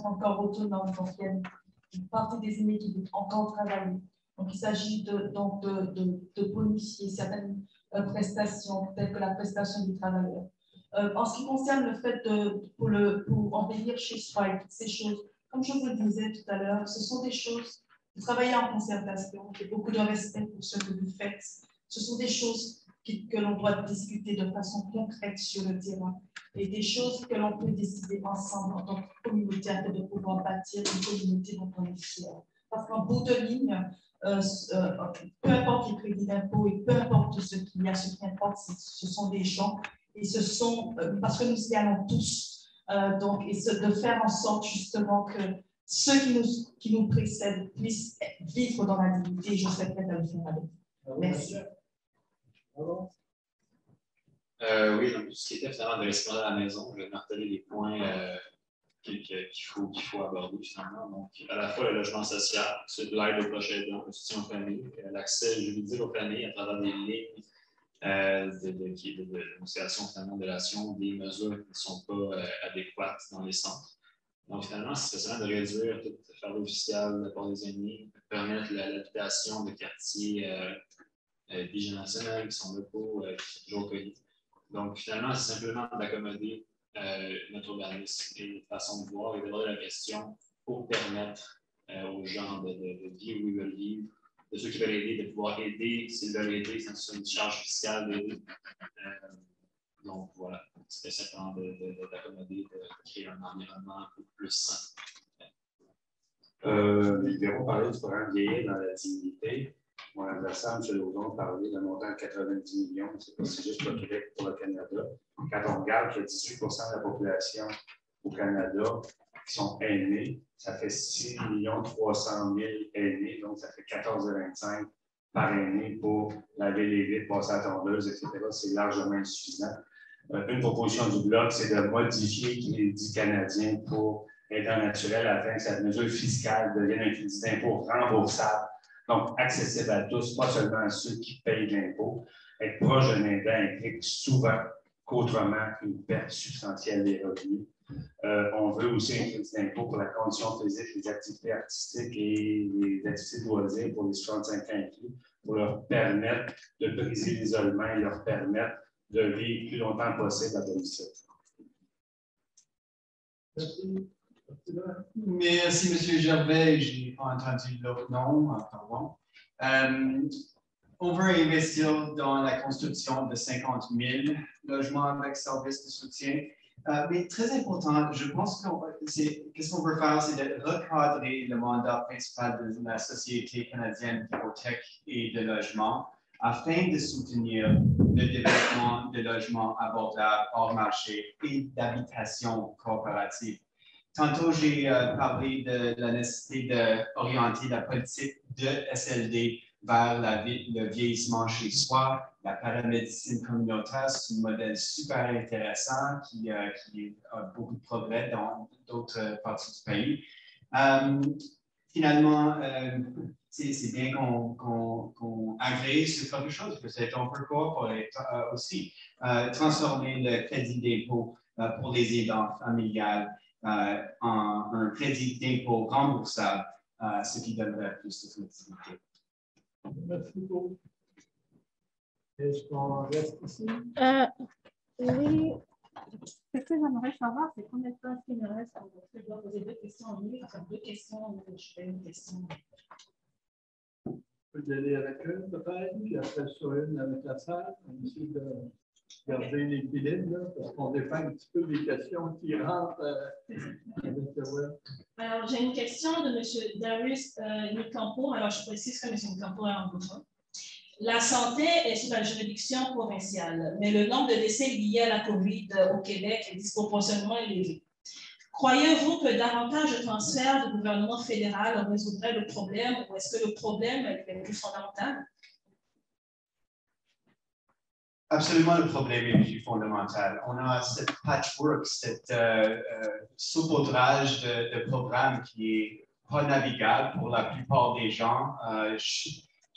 encore autonomes, donc il y a une partie des aînés qui doivent encore travailler. Donc il s'agit de bonifier certaines prestations, telles que la prestation du travailleur. En ce qui concerne le fait pour embellir chez soi et toutes ces choses, comme je vous le disais tout à l'heure, ce sont des choses. Vous travaillez en concertation, j'ai beaucoup de respect pour ce que vous faites. Ce sont des choses que l'on doit discuter de façon concrète sur le terrain et des choses que l'on peut décider ensemble en tant que communautaire de pouvoir bâtir une communauté dont on est fier. Parce qu'en bout de ligne, peu importe les crédits d'impôt et peu importe ce qu'il y a, ce qui importe, ce sont des gens et ce sont, parce que nous y allons tous, de faire en sorte justement que ceux qui nous précèdent puissent vivre dans la dignité. Je souhaiterais le faire avec vous. Merci. Oui, donc tout ce qui était finalement de rester à la maison, je vais marteler les points qu'il faut aborder finalement. Donc, à la fois le logement social, celui de l'aide aux proches aidants, le soutien aux familles, l'accès juridique aux familles à travers des lignes de négociation finalement de relation, des mesures qui ne sont pas adéquates dans les centres. Donc, finalement, c'est seulement de réduire tout le fardeau fiscal pour les aînés, permettre l'habitation de quartiers bigénérationnels qui sont locaux, qui sont toujours accueillis. Donc, finalement, c'est simplement d'accommoder notre organisme et notre façon de voir et d'aborder la question pour permettre aux gens de vivre où ils veulent vivre, de ceux qui veulent aider, de pouvoir aider s'ils veulent aider, sans une charge fiscale d'aider. Donc, voilà, c'était simplement d'accommoder, de créer un environnement un peu plus sain. Les libéraux parlaient du programme Vieillir dans la dignité. Mon adversaire, M. Lauzon, parlait d'un montant de 90 millions. C'est pas si juste pour le Québec pour le Canada. Quand on regarde que 18 % de la population au Canada qui sont aînés, ça fait 6 300 000 aînés, donc ça fait 14,25 par aîné pour laver les vitres, passer à la tondeuse, etc. C'est largement insuffisant. Une proposition du Bloc, c'est de modifier le crédit canadien pour étant naturel afin que cette mesure fiscale devienne un crédit d'impôt remboursable, donc accessible à tous, pas seulement à ceux qui payent de l'impôt. Être proche d'un aidant implique souvent qu'autrement une perte substantielle des revenus. On veut aussi un crédit d'impôt pour la condition physique, les activités artistiques et les activités de loisirs pour les 65 ans inclus, pour leur permettre de briser l'isolement et leur permettre de vivre le plus longtemps possible à domicile. Merci, M. Gervais. Je n'ai pas entendu l'autre nom, pardon. On veut investir dans la construction de 50 000 logements avec services de soutien. Mais très important, je pense qu'est-ce qu'on veut faire, c'est de recadrer le mandat principal de la Société canadienne d'hypothèque et de logement afin de soutenir le développement de logements abordables hors marché et d'habitation coopérative. Tantôt, j'ai parlé de la nécessité d'orienter la politique de SLD vers le vieillissement chez soi. La paramédecine communautaire, c'est un modèle super intéressant qui a beaucoup de progrès dans d'autres parties du pays. Finalement, c'est bien qu'on agrée sur quelque chose, peut-être on peut coopérer aussi. Transformer le crédit d'impôt pour les aidants familiales en un crédit d'impôt remboursable, ce qui donnerait plus de flexibilité. Merci beaucoup. Est-ce qu'on reste ici? Oui. Ce que j'aimerais savoir, c'est combien de temps il me reste pour que je dois poser deux questions en ligne. Enfin, deux questions, je fais une question. On peut y aller avec une peut-être, puis après sur une avec la salle. On essaie de garder l'équilibre, parce qu'on dépend un petit peu des questions qui rentrent avec le web. Alors, j'ai une question de M. Darius Nicampo. Alors, je précise que M. Nicampo est anglophone. La santé est sous la juridiction provinciale, mais le nombre de décès liés à la COVID au Québec est disproportionnellement élevé. Croyez-vous que davantage de transferts du gouvernement fédéral résoudrait le problème, ou est-ce que le problème est plus fondamental? Absolument, le problème est plus fondamental. On a cette patchwork, cette saupoudrage de programmes qui est pas navigable pour la plupart des gens.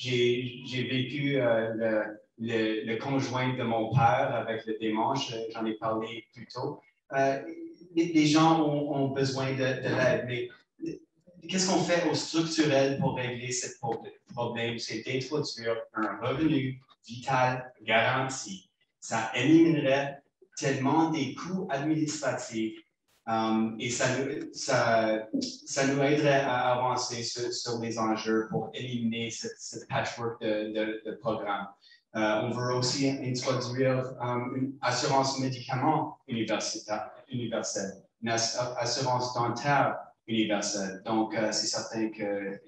J'ai vécu le conjoint de mon père avec le démange, j'en ai parlé plus tôt. Les gens ont besoin de l'aide, mais qu'est-ce qu'on fait au structurel pour régler ce problème? C'est d'introduire un revenu vital garanti. Ça éliminerait tellement des coûts administratifs et ça nous aiderait à avancer sur les enjeux pour éliminer ce patchwork de programmes. On veut aussi introduire une assurance médicaments universelle, une assurance dentaire universelle. Donc, c'est certain qu'il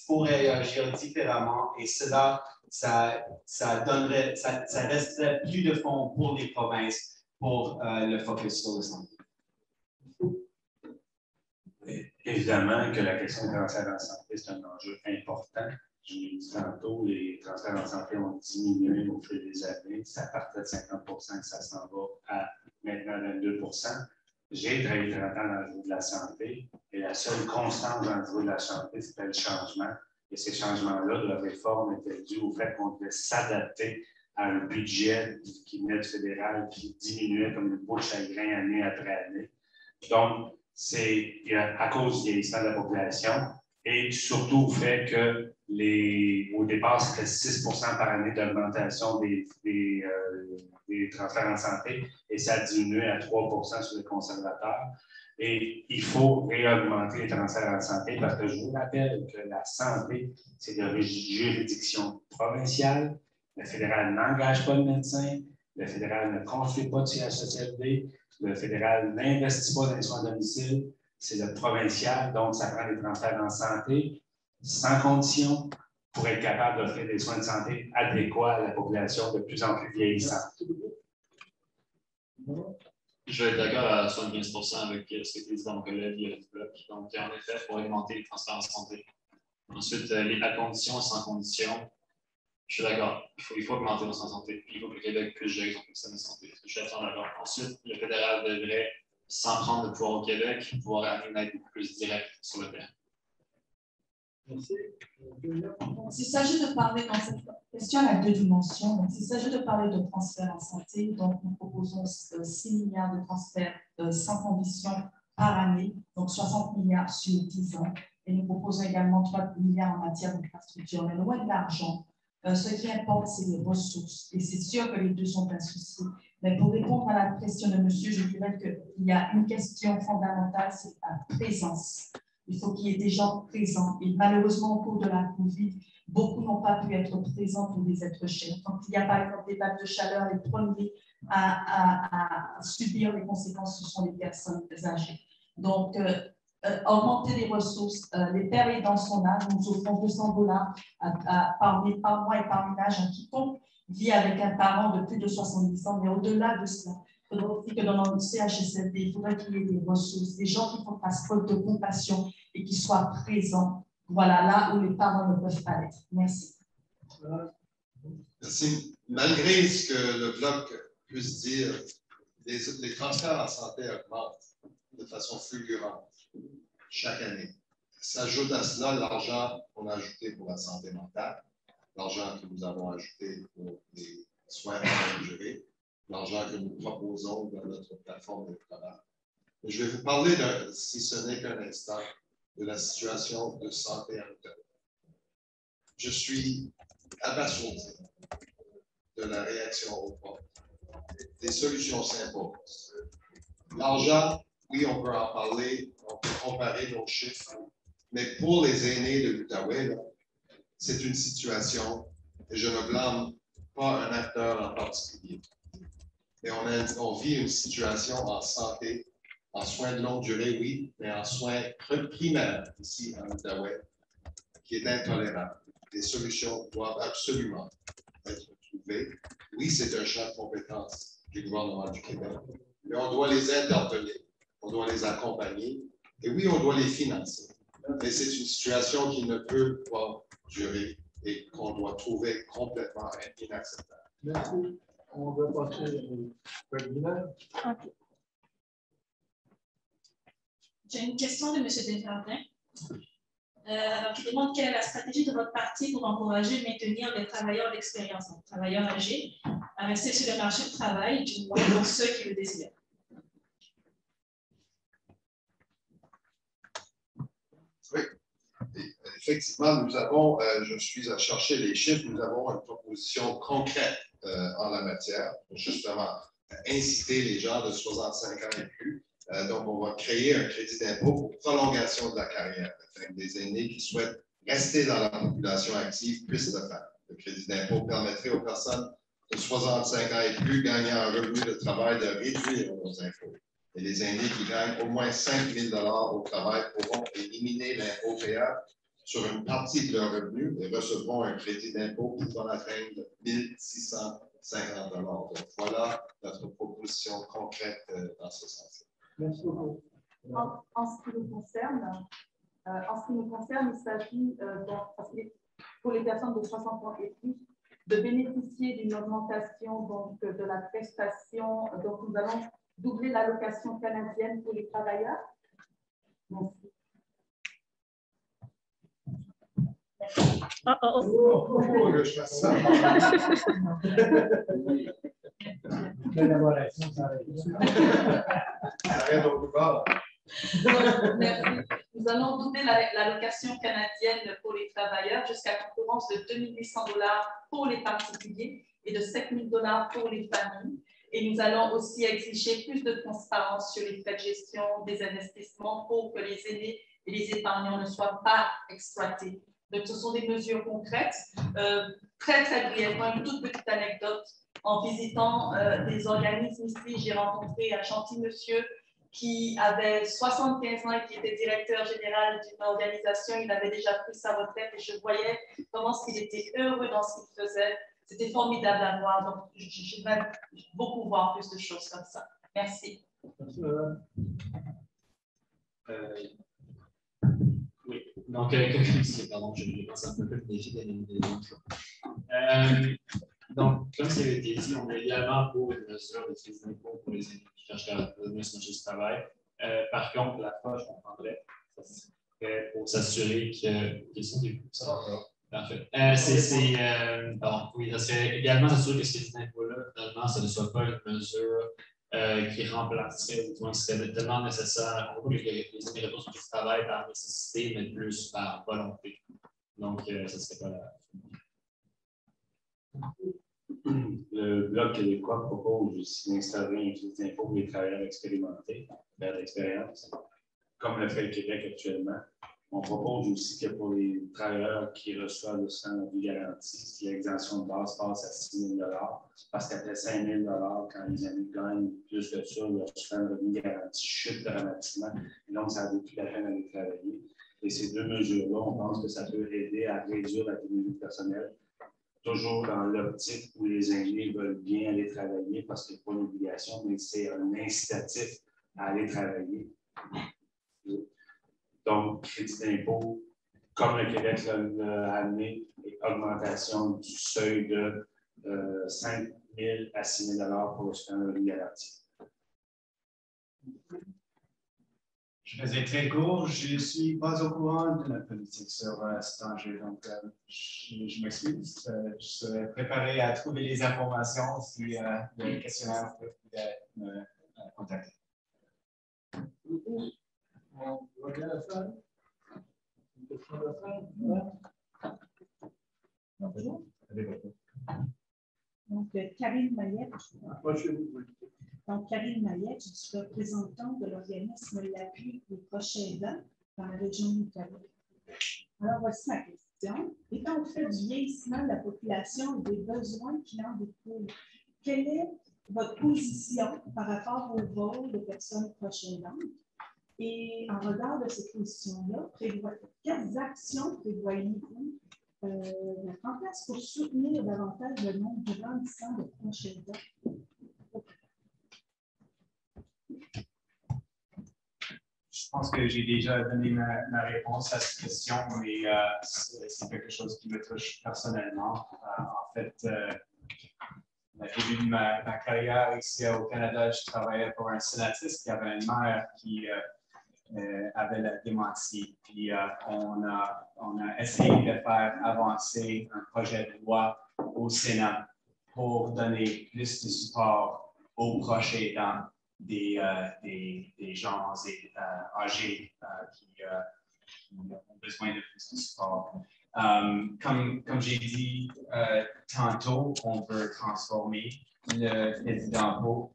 faut réagir différemment et cela, ça resterait plus de fonds pour les provinces pour le focus sur le santé. Évidemment que la question des transferts en santé, c'est un enjeu important. Je l'ai dit tantôt, les transferts en santé ont diminué au fil des années. Ça partait de 50 % et ça s'en va à maintenant 22 %. J'ai travaillé 30 ans dans le niveau de la santé et la seule constante dans le niveau de la santé, c'était le changement. Et ces changements-là de la réforme étaient dus au fait qu'on devait s'adapter à un budget qui venait du fédéral qui diminuait comme une peau de chagrin année après année. Donc, c'est à cause du vieillissement de la population et surtout au fait que au départ, c'était 6 % par année d'augmentation des transferts en santé et ça a diminué à 3 % sur les conservateurs. Et il faut réaugmenter les transferts en santé parce que je vous rappelle que la santé, c'est de juridiction provinciale. Le fédéral n'engage pas de médecin. Le fédéral ne construit pas de CHSLD. Le fédéral n'investit pas dans les soins à domicile. C'est le provincial, donc ça prend des transferts en santé sans condition pour être capable d'offrir des soins de santé adéquats à la population de plus en plus vieillissante. Je vais être d'accord à 75 % avec ce que dit mon collègue Bloch. Donc, en effet, pour augmenter les transferts en santé. Ensuite, à condition, sans condition, je suis d'accord. Il faut augmenter nos soins de santé. Il faut que le Québec puisse gérer son système de santé. Je suis absolument d'accord. Ensuite, le fédéral devrait sans prendre le pouvoir au Québec, pouvoir amener une aide beaucoup plus directe sur le terrain. Merci. S'il s'agit de parler dans cette question, il y a deux dimensions. Donc, s'il s'agit de parler de transfert en santé, donc nous proposons 6 milliards de transferts sans condition par année, donc 60 milliards sur 10 ans. Et nous proposons également 3 milliards en matière d'infrastructure. Mais loin de l'argent, ce qui importe, c'est les ressources. Et c'est sûr que les deux sont associés. Mais pour répondre à la question de monsieur, je dirais qu'il y a une question fondamentale, c'est la présence. Il faut qu'il y ait des gens présents. Et malheureusement, au cours de la COVID, beaucoup n'ont pas pu être présents pour les êtres chers. Quand il y a par exemple des vagues de chaleur, les premiers à subir les conséquences, ce sont les personnes âgées. Donc, augmenter les ressources, les pères aidants sont là, nous offrons $200 par mois et par ménage à quiconque vit avec un parent de plus de 70 ans, mais au-delà de cela, il faudrait aussi que dans notre CHSLD, il faudrait qu'il y ait des ressources, des gens qui font preuve de compassion et qui soient présents, voilà, là où les parents ne peuvent pas être. Merci. Merci. Malgré ce que le Bloc puisse dire, les transferts en santé augmentent de façon fulgurante chaque année. S'ajoute à cela l'argent qu'on a ajouté pour la santé mentale, l'argent que nous avons ajouté pour les soins de longue durée, l'argent que nous proposons dans notre plateforme de travail. Je vais vous parler, si ce n'est qu'un instant, de la situation de santé en Ottawa. Je suis abasourdi de la réaction au point. Des solutions s'imposent. L'argent, oui, on peut en parler, on peut comparer nos chiffres, mais pour les aînés de l'Outaouais, c'est une situation, et je ne blâme pas un acteur en particulier, mais on vit une situation en santé, en soins de longue durée, oui, mais en soins primaires ici en Outaouais, qui est intolérable. Des solutions doivent absolument être trouvées. Oui, c'est un champ de compétences du gouvernement du Québec, mais on doit les interpeller, on doit les accompagner, et oui, on doit les financer. Mais c'est une situation qui ne peut pas durer et qu'on doit trouver complètement inacceptable. Merci. On va passer au webinaire. Okay. J'ai une question de M. Desjardins. Qui demande quelle est la stratégie de votre parti pour encourager et maintenir les travailleurs d'expérience, donc travailleurs âgés, à rester sur le marché du travail, du moins pour ceux qui le désirent. Oui, effectivement, nous avons, je suis à chercher les chiffres, nous avons une proposition concrète en la matière pour justement inciter les gens de 65 ans et plus. Donc, on va créer un crédit d'impôt pour prolongation de la carrière, afin que des aînés qui souhaitent rester dans la population active puissent le faire. Le crédit d'impôt permettrait aux personnes de 65 ans et plus gagnant un revenu de travail de réduire leurs impôts. Et les aînés qui gagnent au moins 5 000 $ au travail pourront éliminer l'impôt payable sur une partie de leur revenu et recevront un crédit d'impôt pouvant atteindre 1 650 $. Donc, voilà notre proposition concrète dans ce sens. Merci beaucoup. En ce qui nous concerne, il s'agit pour les personnes de 60 ans et plus de bénéficier d'une augmentation donc, de la prestation. Donc, nous allons doubler l'allocation canadienne pour les travailleurs. Merci. L'élaboration, ça arrive. Merci. Nous allons doubler l'allocation canadienne pour les travailleurs jusqu'à concurrence de 2 800 $ pour les particuliers et de 7 000 $ pour les familles. Et nous allons aussi exiger plus de transparence sur les frais de gestion des investissements pour que les aînés et les épargnants ne soient pas exploités. Donc, ce sont des mesures concrètes. Très, très brièvement, une toute petite anecdote. En visitant des organismes ici, j'ai rencontré un gentil monsieur qui avait 75 ans et qui était directeur général d'une organisation. Il avait déjà pris sa retraite et je voyais comment il était heureux dans ce qu'il faisait. C'était formidable à voir. Donc, je vais beaucoup voir plus de choses comme ça. Merci. Oui, donc, pardon, je pense un peu le défi donc, comme ça a été dit, on est également pour une mesure de crédit d'impôt pour les aînés qui chercheraient à revenir sur le marché du travail. Par contre, la fois, je comprendrais, ça serait pour s'assurer que. Question du coup, ça va pas. Parfait. Oui, ça serait également s'assurer que ces impôts-là, finalement, ça ne soit pas une mesure qui remplacerait, ou du moins qui serait tellement nécessaire pour que les retours sur le travail par nécessité, mais plus par volonté. Donc, ça serait pas la. Le Bloc québécois propose aussi d'instaurer un crédit d'impôt pour les travailleurs expérimentés, vers l'expérience, comme le fait le Québec actuellement. On propose aussi que pour les travailleurs qui reçoivent le soutien de vie garantie, si l'exemption de base passe à 6 000 parce qu'après 5 000 quand les amis gagnent plus que ça, leur soutien de vie garantie chute dramatiquement. Et donc, ça n'a plus la peine d'aller travailler. Et ces deux mesures-là, on pense que ça peut aider à réduire la pénurie personnelle, toujours dans l'optique où les aînés veulent bien aller travailler parce qu'il n'y a pas une obligation, mais c'est un incitatif à aller travailler. Donc, crédit d'impôt, comme le Québec l'a amené, et augmentation du seuil de 5 000 à 6 000 pour le soutien de vie garantie. Je faisais très court. Je ne suis pas au courant de la politique sur cet enjeu, donc je m'excuse. Je serai préparé à trouver les informations si le questionnaire peut me contacter. On va bien la salle. Une question de la salle? Bonjour. Donc, Karine Maillet. Donc, Karine Maillet, je suis représentante de l'organisme L'appui aux proches aidants dans la région de l'Italie. Alors, voici ma question. Étant au fait du vieillissement de la population et des besoins qui en découlent, quelle est votre position par rapport au rôle des personnes proches aidantes? Et en regard de cette position-là, quelles actions prévoyez-vous mettre en place pour soutenir davantage le nombre grandissant de proches aidants? Je pense que j'ai déjà donné ma réponse à cette question, mais c'est quelque chose qui me touche personnellement. En fait, au début de ma carrière ici au Canada, je travaillais pour un sénatrice qui avait une mère qui avait la démentie. Puis on a essayé de faire avancer un projet de loi au Sénat pour donner plus de support aux proches aidants des gens âgés qui ont besoin de plus de support. Comme j'ai dit tantôt, on veut transformer le crédit d'impôt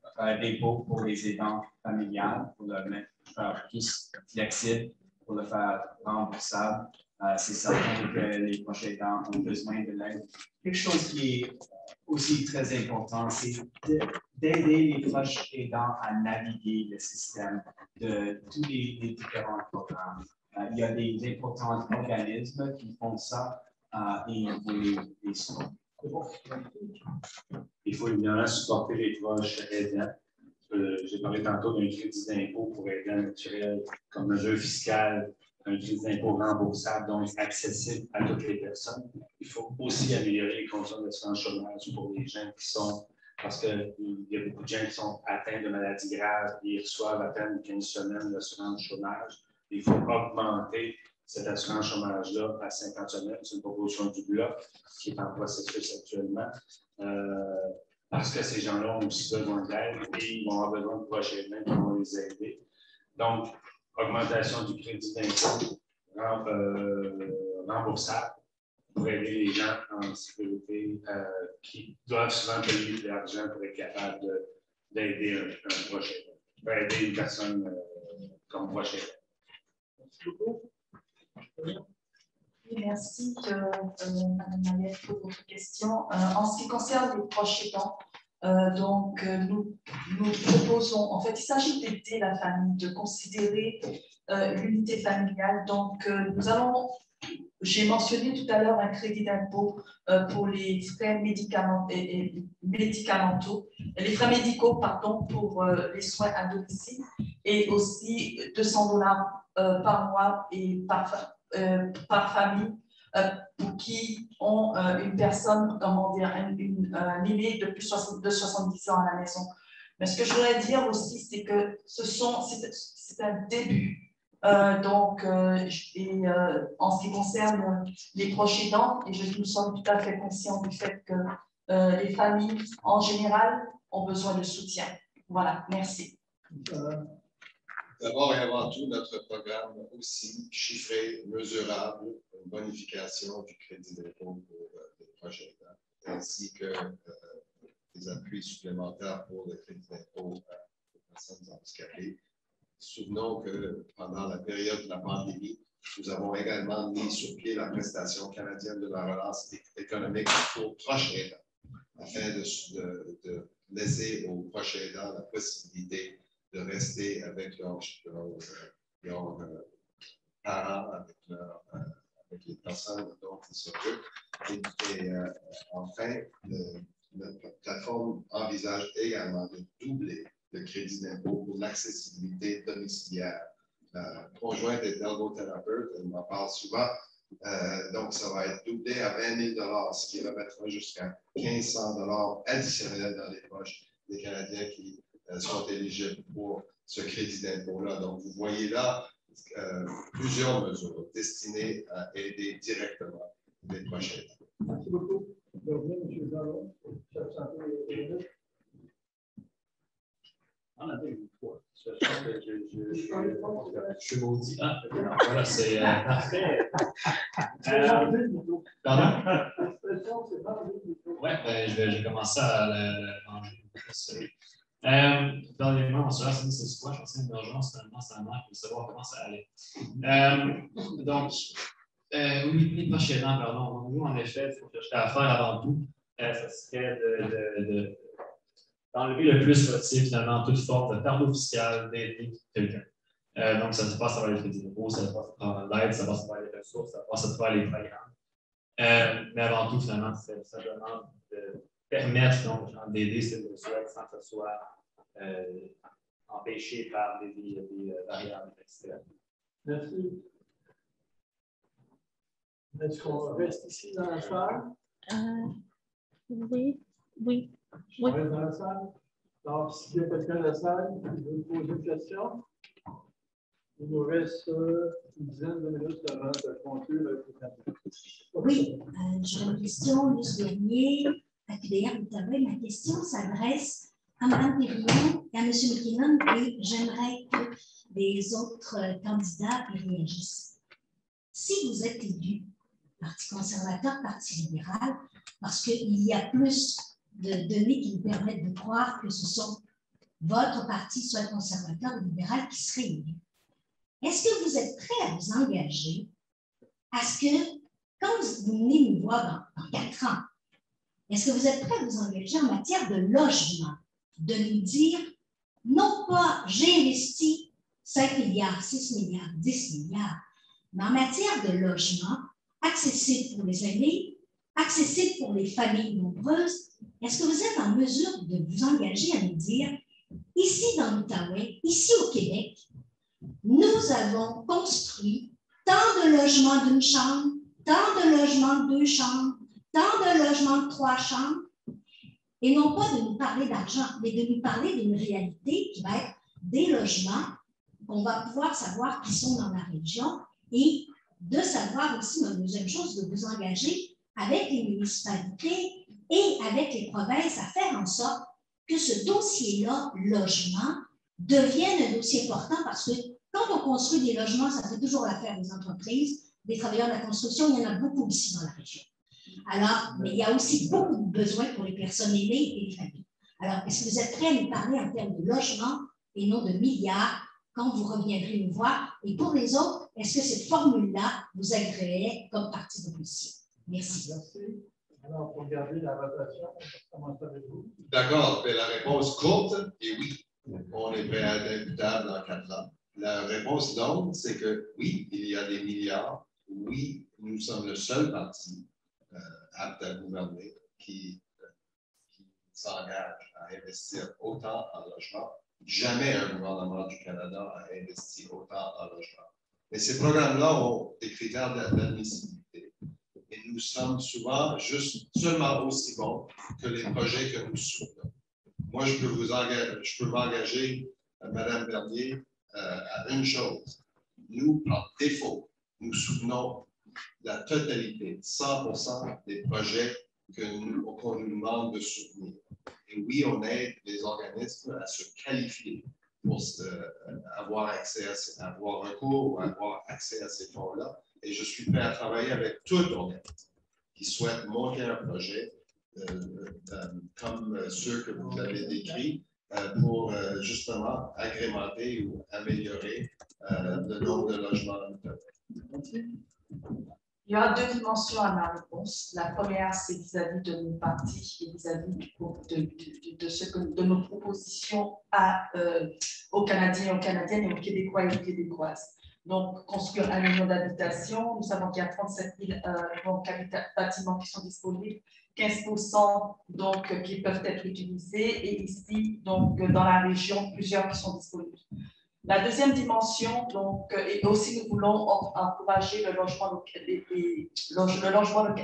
pour les aidants familiales, pour le mettre plus flexible, pour le faire remboursable. C'est certain que les proches aidants ont besoin de l'aide. Quelque chose qui est aussi très important, c'est d'aider les proches aidants à naviguer le système de tous les différents programmes. Il y a des importants organismes qui font ça et il faut les supporter. Il faut évidemment supporter les proches aidants. J'ai parlé tantôt d'un crédit d'impôt pour aidants naturels comme mesure fiscale, un crédit d'impôt remboursable, donc accessible à toutes les personnes. Il faut aussi améliorer les conditions d'assurance chômage pour les gens qui sont, parce qu'il y a beaucoup de gens qui sont atteints de maladies graves et ils reçoivent à peine 15 semaines d'assurance chômage. Il faut augmenter cette assurance chômage-là à 50 semaines. C'est une proposition du Bloc qui est en processus actuellement. Parce que ces gens-là ont aussi besoin d'aide et ils vont avoir besoin de proches aidants qui vont les aider. Donc, augmentation du crédit d'impôt remboursable pour aider les gens en difficulté qui doivent souvent payer de l'argent pour être capables d'aider un proche aidant, pour aider une personne comme proche aidant. Merci beaucoup. Merci, Mme Maillet, pour votre question. En ce qui concerne les proches aidants, nous proposons, en fait, il s'agit d'aider la famille, de considérer l'unité familiale. Donc, j'ai mentionné tout à l'heure un crédit d'impôt pour les frais médicamentaux, les frais médicaux, pardon, pour les soins à domicile et aussi $200 par mois et par famille pour qui ont une personne, comment dire, un aîné de plus de 70 ans à la maison. Mais ce que je voudrais dire aussi, c'est que c'est un début. En ce qui concerne les proches aidants, et nous sommes tout à fait conscients du fait que les familles, en général, ont besoin de soutien. Voilà, merci. D'abord et avant tout, notre programme aussi chiffré, mesurable, une bonification du crédit d'impôt pour les proches aidants, ainsi que des appuis supplémentaires pour le crédit d'impôt aux personnes handicapées. Souvenons que pendant la période de la pandémie, nous avons également mis sur pied la prestation canadienne de la relance économique pour proches aidants, afin de laisser aux proches aidants la possibilité de rester avec leurs parents, avec les personnes dont ils s'occupent. Enfin, notre plateforme envisage également de doubler le crédit d'impôt pour l'accessibilité domiciliaire. Conjointe est ergothérapeute, elle m'en parle souvent. Donc, ça va être doublé à 20 000 ce qui remettra jusqu'à 1 500 additionnels dans les poches des Canadiens qui sont éligibles pour ce crédit d'impôt-là. Donc, vous voyez là plusieurs mesures destinées à aider directement les proches aidants. Merci beaucoup. Je reviens, M. Jalon, chef santé et économique. Je suis maudit. Ah, voilà, c'est parfait. Pardon? Oui, je vais commencer à le manger. Dernièrement, mon soeur s'est dit c'est quoi? Je pensais une urgence, finalement, ça manque pour savoir comment ça allait. Oui, les proches aidants, pardon. Nous, en effet, ce qu'on cherche à faire avant tout, ça serait d'enlever le plus possible, finalement, toute forme de fardeau fiscal d'aider quelqu'un. Donc, ça se passe à travers les crédits d'impôt, ça se passe à travers l'aide, ça passe à travers les ressources, ça passe à travers les programmes. Mais avant tout, finalement, c'est simplement de permettre d'aider ces besoins sans que ce soit empêché par des variables externes. Merci. Est-ce qu'on reste ici dans la salle? Oui. On reste dans la salle? Donc, s'il y a quelqu'un dans la salle qui veut poser une question, il nous reste une dizaine de minutes avant de conclure avec le candidat. Oui, j'ai une question, Luce Bernier, à QDR Outaouais. Ma question s'adresse à Mme Périllon et à M. McKinnon, et j'aimerais que les autres candidats y réagissent. Si vous êtes élu, Parti conservateur, Parti libéral, parce qu'il y a plus de données qui nous permettent de croire que ce sont votre parti, soit conservateur ou libéral, qui serait élu. Est-ce que vous êtes prêt à vous engager à ce que, quand vous venez nous voir dans 4 ans, est-ce que vous êtes prêt à vous engager en matière de logement, de nous dire, non pas j'ai investi 5 milliards, 6 milliards, 10 milliards, mais en matière de logement, accessible pour les aînés, accessible pour les familles nombreuses, est-ce que vous êtes en mesure de vous engager à nous dire, ici dans l'Outaouais, ici au Québec, nous avons construit tant de logements d'une chambre, tant de logements de 2 chambres, tant de logements de 3 chambres, et non pas de nous parler d'argent, mais de nous parler d'une réalité qui va être des logements qu'on va pouvoir savoir qui sont dans la région et de savoir aussi, la deuxième chose, de vous engager avec les municipalités et avec les provinces à faire en sorte que ce dossier-là, logement, devienne un dossier important parce que quand on construit des logements, ça fait toujours l'affaire des entreprises, des travailleurs de la construction, il y en a beaucoup ici dans la région. Alors, mais il y a aussi beaucoup de besoins pour les personnes aînées et les familles. Alors, est-ce que vous êtes prêts à nous parler en termes de logement et non de milliards quand vous reviendrez nous voir? Et pour les autres, est-ce que cette formule-là vous agréerait comme parti d'opposition? Merci. Merci. Alors, pour garder la rotation, on commence avec vous. D'accord. La réponse courte est oui. On est prêt à être imputable dans 4 ans. La réponse longue, c'est que oui, il y a des milliards. Oui, nous sommes le seul parti apte à gouverner qui s'engage à investir autant en logement. Jamais un gouvernement du Canada a investi autant en logement. Mais ces programmes-là ont des critères d'admissibilité. Et nous sommes souvent seulement aussi bons que les projets que nous soutenons. moi, je peux m'engager, Mme Bernier, à une chose. Nous, par défaut, nous soutenons la totalité, 100% des projets qu'on nous demande de soutenir. Et oui, on aide les organismes à se qualifier pour avoir recours ou avoir accès à ces fonds-là. Et je suis prêt à travailler avec tout organisme qui souhaite monter un projet comme ceux que vous avez décrits pour justement agrémenter ou améliorer le nombre de logements. Il y a deux dimensions à ma réponse. La première, c'est vis-à-vis de nos partis et vis-à-vis de nos propositions aux Canadiens et aux Canadiennes et aux Québécois et aux Québécoises. Donc, construire 1 million d'habitations. Nous savons qu'il y a 37 000 bâtiments qui sont disponibles, 15% donc, qui peuvent être utilisés et ici, donc, dans la région, plusieurs qui sont disponibles. La deuxième dimension, donc, et aussi nous voulons encourager le logement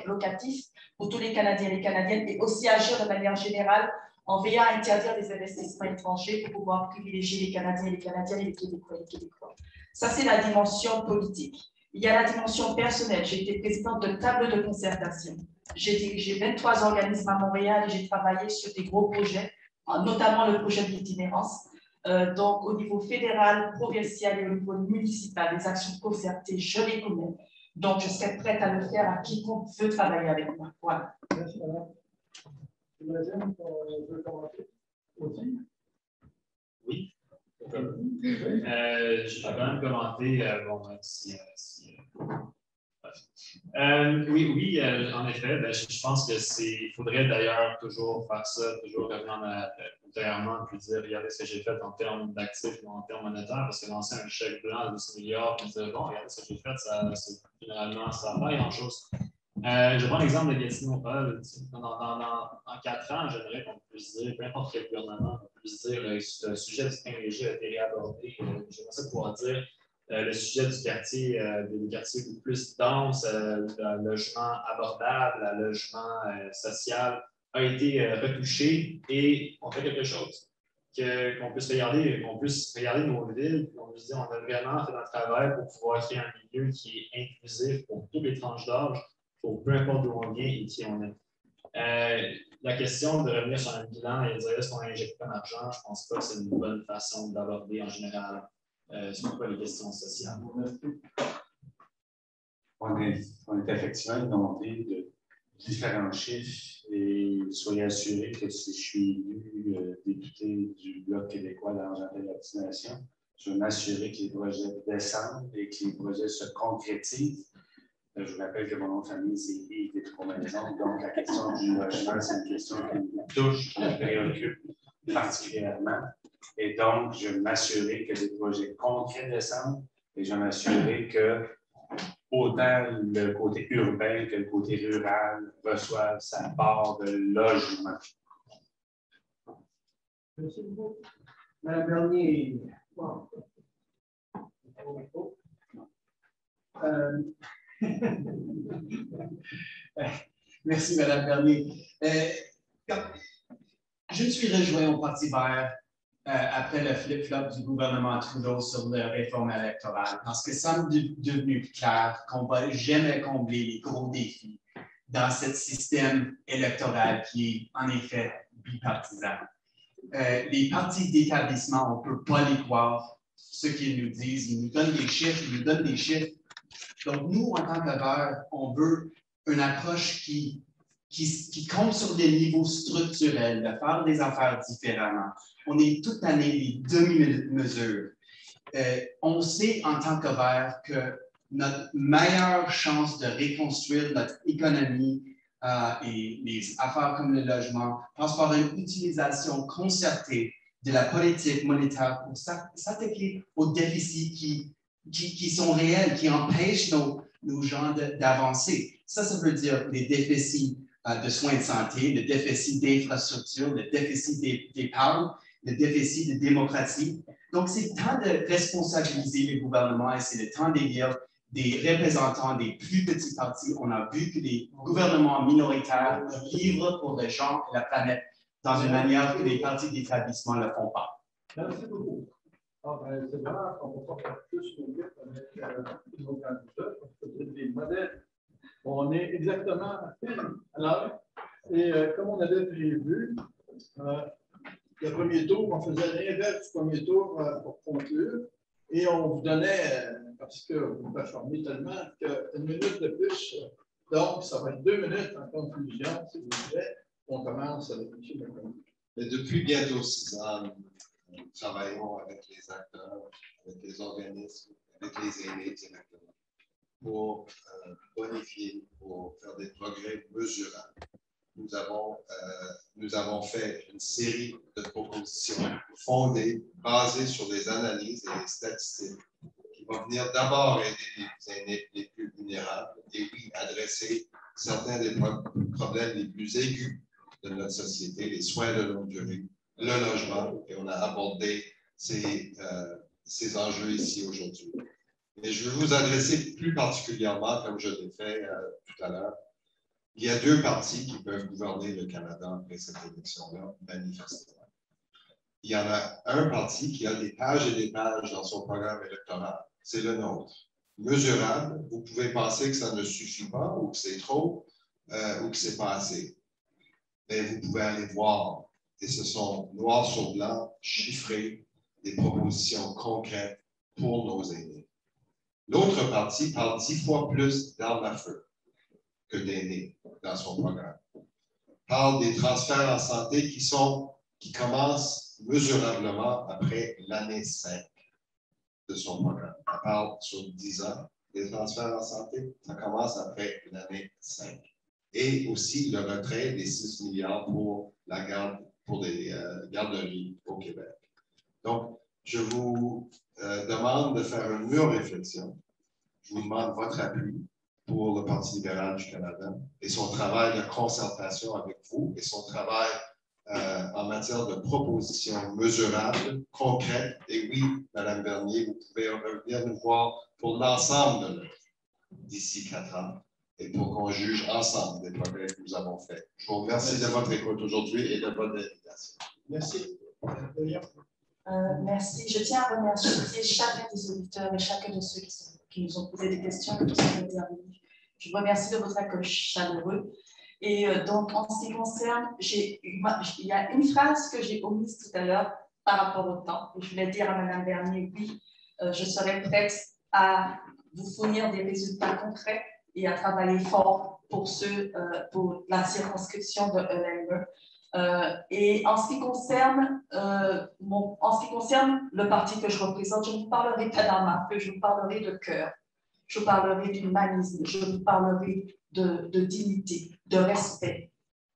locatif pour tous les Canadiens et les Canadiennes et aussi agir de manière générale en veillant à interdire les investissements étrangers pour pouvoir privilégier les Canadiens et les Canadiennes et les Québécois et les Québécois. Ça, c'est la dimension politique. Il y a la dimension personnelle. J'ai été présidente de table de concertation. J'ai dirigé 23 organismes à Montréal et j'ai travaillé sur des gros projets, notamment le projet de l'itinérance. Donc, au niveau fédéral, provincial et au niveau municipal, les actions concertées, je les connais. Donc, je serai prête à le faire à quiconque veut travailler avec moi. Voilà. Merci, madame. J'imagine qu'on veut commenter aussi. Oui. Je vais quand même commenter, oui, en effet, je pense qu'il faudrait d'ailleurs toujours faire ça, toujours revenir ultérieurement et dire regardez ce que j'ai fait en termes d'actifs ou en termes monétaires, parce que lancer un chèque blanc de 10 milliards et dire bon, regardez ce que j'ai fait, généralement, ça n'a pas grand-chose. Je prends l'exemple de Gatineau. Dans 4 ans, j'aimerais qu'on puisse dire, peu importe quel gouvernement, on puisse dire ce sujet de technologie a été réabordé. J'aimerais ça pouvoir dire le sujet du quartier, des quartiers beaucoup plus denses, le logement abordable, le logement social a été retouché et on fait quelque chose. Qu'on puisse regarder nos villes, qu'on puisse dire on a vraiment fait notre travail pour pouvoir créer un milieu qui est inclusif pour toutes les tranches d'âge, pour peu importe d'où on vient et qui on est. La question de revenir sur un bilan et de dire est-ce qu'on injecte pas d'argent, je ne pense pas que c'est une bonne façon d'aborder en général sur les questions sociales. On est effectivement demandé de différents chiffres et soyez assurés que si je suis élu député du Bloc québécois d'Argentin de la Vaccination, je vais m'assurer que les projets descendent et que les projets se concrétisent. Je vous rappelle que mon nom de famille, c'est Yves Destromaisons. Donc, la question du logement, c'est une question qui me touche, qui me préoccupe particulièrement. Et donc, je vais m'assurer que les projets concrets descendent et je vais m'assurer que autant le côté urbain que le côté rural reçoivent sa part de logement. Merci beaucoup. Madame Bernier. Merci, Madame Bernier. Je me suis rejoint au Parti vert après le flip-flop du gouvernement Trudeau sur la réforme électorale parce que ça m'est devenu clair qu'on ne va jamais combler les gros défis dans ce système électoral qui est en effet bipartisan. Les partis d'établissement, on ne peut pas les croire, ce qu'ils nous disent. Ils nous donnent des chiffres, Donc, nous, en tant que Vert, on veut une approche qui compte sur des niveaux structurels, de faire des affaires différemment. On est toute l'année les demi-mesures. On sait en tant que Vert que notre meilleure chance de reconstruire notre économie et les affaires comme le logement passe par une utilisation concertée de la politique monétaire pour s'attaquer aux déficits qui sont réels, qui empêchent nos gens d'avancer. Ça veut dire les déficits de soins de santé, le déficit d'infrastructure, le déficit d'épargne, le déficit de démocratie. Donc, c'est le temps de responsabiliser les gouvernements et c'est le temps d'élire des représentants des plus petits partis. On a vu que les gouvernements minoritaires livrent pour les gens et la planète dans une manière que les parties d'établissement ne le font pas. Merci beaucoup. C'est vrai qu'on ne peut pas faire plus nos vite avec nos candidats, parce que c'est des modèles. On est exactement à l'heure. Et comme on avait prévu, le premier tour, on faisait l'inverse du premier tour pour conclure. Et on vous donnait, parce que vous performez tellement, qu'une minute de plus. Donc, ça va être 2 minutes en conclusion, si vous voulez. On commence avec M. Lecoq. Mais depuis bientôt 6 ans, nous travaillons avec les acteurs, avec les organismes, avec les aînés directement, pour bonifier, pour faire des progrès mesurables. Nous avons fait une série de propositions fondées, basées sur des analyses et des statistiques qui vont venir d'abord aider les aînés les plus vulnérables et oui, adresser certains des problèmes les plus aigus de notre société, les soins de longue durée, le logement, et on a abordé ces enjeux ici aujourd'hui. Mais je veux vous adresser plus particulièrement, comme je l'ai fait tout à l'heure, il y a 2 partis qui peuvent gouverner le Canada après cette élection-là, manifestement. Il y en a un parti qui a des pages et des pages dans son programme électoral. C'est le nôtre. Mesurable, vous pouvez penser que ça ne suffit pas, ou que c'est trop, ou que c'est pas assez. Mais vous pouvez aller voir, et ce sont noir sur blanc, chiffrés, des propositions concrètes pour nos aînés. L'autre parti parle 10 fois plus d'armes à feu que d'aînés dans son programme. Parle des transferts en santé qui commencent mesurablement après l'année 5 de son programme. On parle sur 10 ans des transferts en santé, ça commence après l'année 5. Et aussi le retrait des 6 milliards pour la garde, pour des garderies au Québec. Donc, je vous demande de faire une mûre réflexion. Je vous demande votre appui pour le Parti libéral du Canada et son travail de concertation avec vous et son travail en matière de propositions mesurables, concrètes. Et oui, Mme Bernier, vous pouvez revenir nous voir pour l'ensemble de l'œuvre d'ici 4 ans et pour qu'on juge ensemble des progrès que nous avons faits. Je vous remercie de votre écoute aujourd'hui et de votre invitation. Merci. Merci. Je tiens à remercier chacun des auditeurs et chacun de ceux qui nous ont posé des questions et qui sont intervenus. Je vous remercie de votre accueil chaleureux. Et donc, en ce qui concerne, il y a une phrase que j'ai omise tout à l'heure par rapport au temps. Et je voulais dire à Mme Bernier, oui, je serai prête à vous fournir des résultats concrets et à travailler fort pour la circonscription de LME. Et en ce qui concerne le parti que je représente, je ne vous parlerai pas d'armes à feu, je vous parlerai de cœur, je vous parlerai d'humanisme, je vous parlerai de dignité, de respect.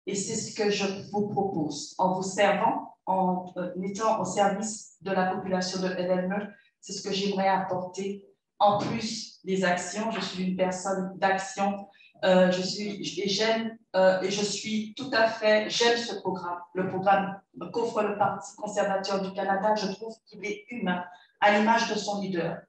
Et c'est ce que je vous propose. En vous servant, en étant au service de la population de LME, c'est ce que j'aimerais apporter. En plus des actions, je suis une personne d'action. J'aime tout à fait, j'aime ce programme. Le programme qu'offre le Parti conservateur du Canada, je trouve qu'il est humain, à l'image de son leader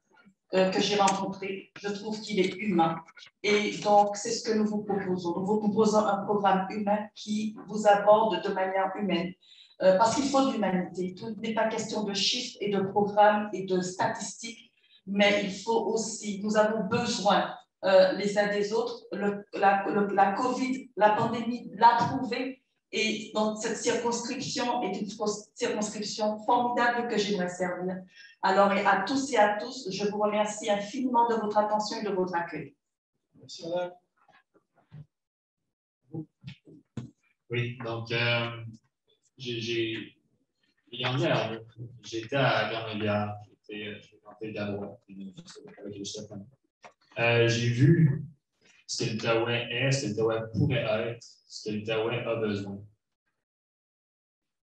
que j'ai rencontré. Je trouve qu'il est humain. Et donc, c'est ce que nous vous proposons. Nous vous proposons un programme humain qui vous aborde de manière humaine. Parce qu'il faut de l'humanité. Tout n'est pas question de chiffres et de programmes et de statistiques, mais il faut aussi, nous avons besoin les uns des autres. La COVID, la pandémie l'a prouvé. Et donc, cette circonscription est une circonscription formidable que j'aimerais servir. Alors, à tous et à tous, je vous remercie infiniment de votre attention et de votre accueil. Merci, madame. Oui, donc, j'ai été à Grande-Rivière, j'ai fréquenté Gabois, avec les chefs. J'ai vu ce que l'Outaouais est, ce que l'Outaouais pourrait être, ce que l'Outaouais a besoin.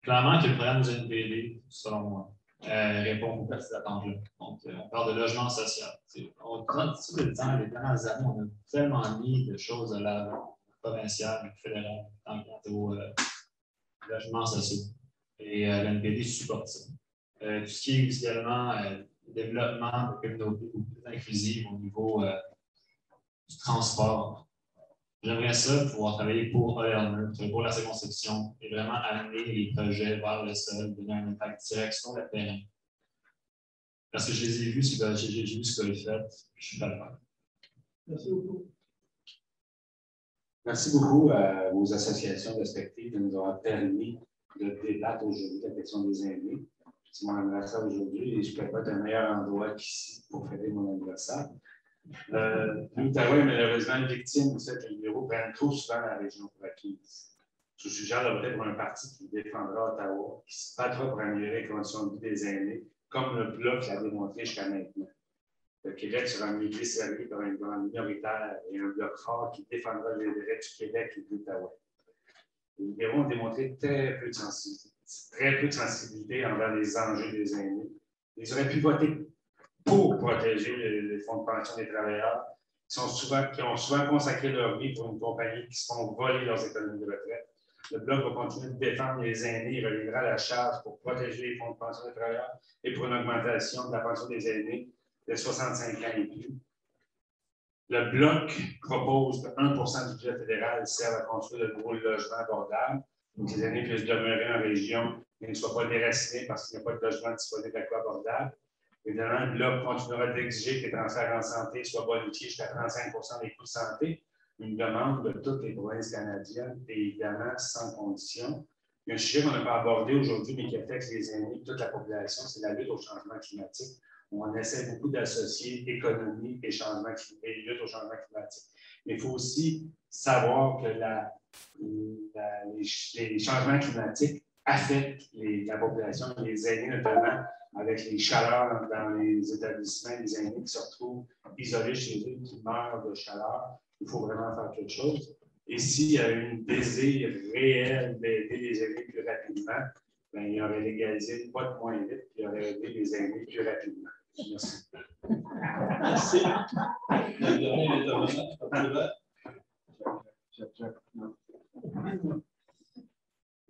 Clairement que le programme du NPD, selon moi, répond beaucoup à ces attentes-là. Donc, on parle de logement social. On prend tout le temps, les dernières années, on a tellement mis de choses à l'avant, provinciales, fédérales, quant au logement social. Et l'NPD supporte ça. Tout ce qui est également développement de communautés beaucoup plus inclusives au niveau du transport. J'aimerais ça pouvoir travailler pour ELNE, pour la circonscription, et vraiment amener les projets vers le sol, donner un impact direct sur le terrain. Parce que je les ai vus, j'ai vu ce que j'ai fait, je suis pas le faire. Merci beaucoup. Merci beaucoup à vos associations respectives de nous avoir permis de débattre aujourd'hui de la question des aînés. C'est mon anniversaire aujourd'hui et je ne peux pas être un meilleur endroit qu'ici pour fêter mon anniversaire. L'Outaouais est malheureusement victime de cette libéraux prennent trop souvent la région pour acquise. Je suggère de voter pour un parti qui défendra Ottawa, qui se battra pour améliorer les conditions de vie des aînés, comme le Bloc l'a démontré jusqu'à maintenant. Le Québec sera mieux desservi par un grand minoritaire et un Bloc fort qui défendra les intérêts du Québec et de l'Outaouais. Les libéraux ont démontré très peu de sensibilité envers les enjeux des aînés. Ils auraient pu voter pour protéger les fonds de pension des travailleurs qui ont souvent consacré leur vie pour une compagnie qui se font voler leurs économies de retraite. Le Bloc va continuer de défendre les aînés et relèvera la charge pour protéger les fonds de pension des travailleurs et pour une augmentation de la pension des aînés de 65 ans et plus. Le Bloc propose que 1 du budget fédéral serve à construire de nouveaux logements abordables, donc les aînés puissent demeurer en région et ne soient pas déracinés parce qu'il n'y a pas de logement disponible à quoi abordable. Évidemment, le Bloc continuera d'exiger que les transferts en santé soient bonifiés jusqu'à 35 des coûts de santé, une demande de toutes les provinces canadiennes et évidemment sans condition. Il y a un sujet qu'on n'a pas abordé aujourd'hui, mais qui affecte les aînés et toute la population, c'est la lutte au changement climatique. On essaie beaucoup d'associer économie et lutte au changement climatique. Mais il faut aussi savoir que les changements climatiques affectent la population, les aînés notamment, avec les chaleurs dans les établissements, les aînés qui se retrouvent isolés chez eux, qui meurent de chaleur. Il faut vraiment faire quelque chose. Et s'il y a un désir réel d'aider les aînés plus rapidement, bien, il y aurait légalisé pas de moins vite, puis il aurait aidé les aînés plus rapidement. Merci. Merci. Le dernier intervenant,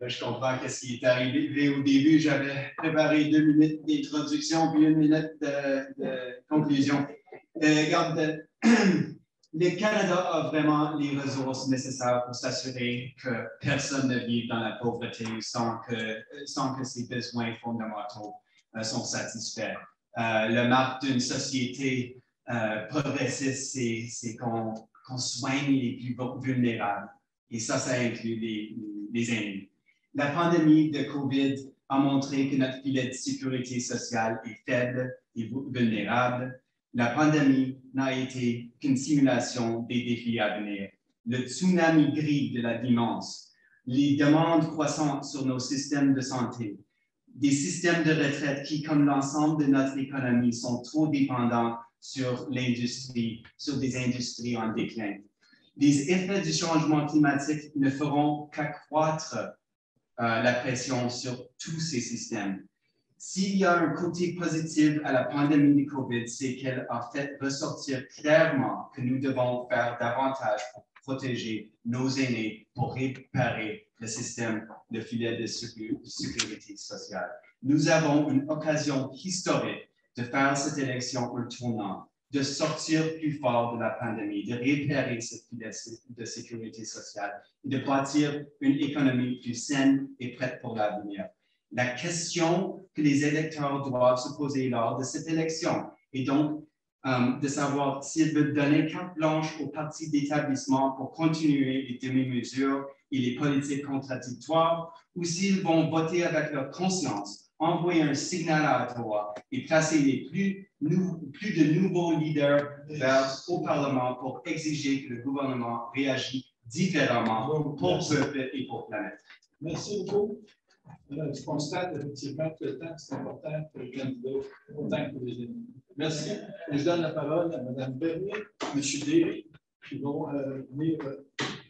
Là, je comprends ce qui est arrivé. Au début, j'avais préparé 2 minutes d'introduction puis 1 minute de conclusion. Regarde, le Canada a vraiment les ressources nécessaires pour s'assurer que personne ne vive dans la pauvreté sans que ses besoins fondamentaux sont satisfaits. Le marque d'une société progressiste, c'est qu'on soigne les plus vulnérables. Et ça inclut les aînés. La pandémie de COVID a montré que notre filet de sécurité sociale est faible et vulnérable. La pandémie n'a été qu'une simulation des défis à venir. Le tsunami gris de la démence, les demandes croissantes sur nos systèmes de santé, des systèmes de retraite qui, comme l'ensemble de notre économie, sont trop dépendants sur l'industrie, sur des industries en déclin. Les effets du changement climatique ne feront qu'accroître la pression sur tous ces systèmes. S'il y a un côté positif à la pandémie de COVID, c'est qu'elle a fait ressortir clairement que nous devons faire davantage pour protéger nos aînés, pour réparer le système de filet de sécurité sociale. Nous avons une occasion historique de faire cette élection un tournant, de sortir plus fort de la pandémie, de réparer ce filet de sécurité sociale et de bâtir une économie plus saine et prête pour l'avenir. La question que les électeurs doivent se poser lors de cette élection est donc de savoir s'ils veulent donner carte blanche aux partis d'établissement pour continuer les demi-mesures et les politiques contradictoires ou s'ils vont voter avec leur conscience, envoyer un signal à Ottawa et placer les plus de nouveaux leaders au Parlement pour exiger que le gouvernement réagisse différemment pour le peuple et pour la planète. Merci beaucoup. Je constate effectivement que le temps, c'est important pour les candidats, autant que pour les élus. Merci. Je donne la parole à Mme Bernier, M. Derry, qui vont venir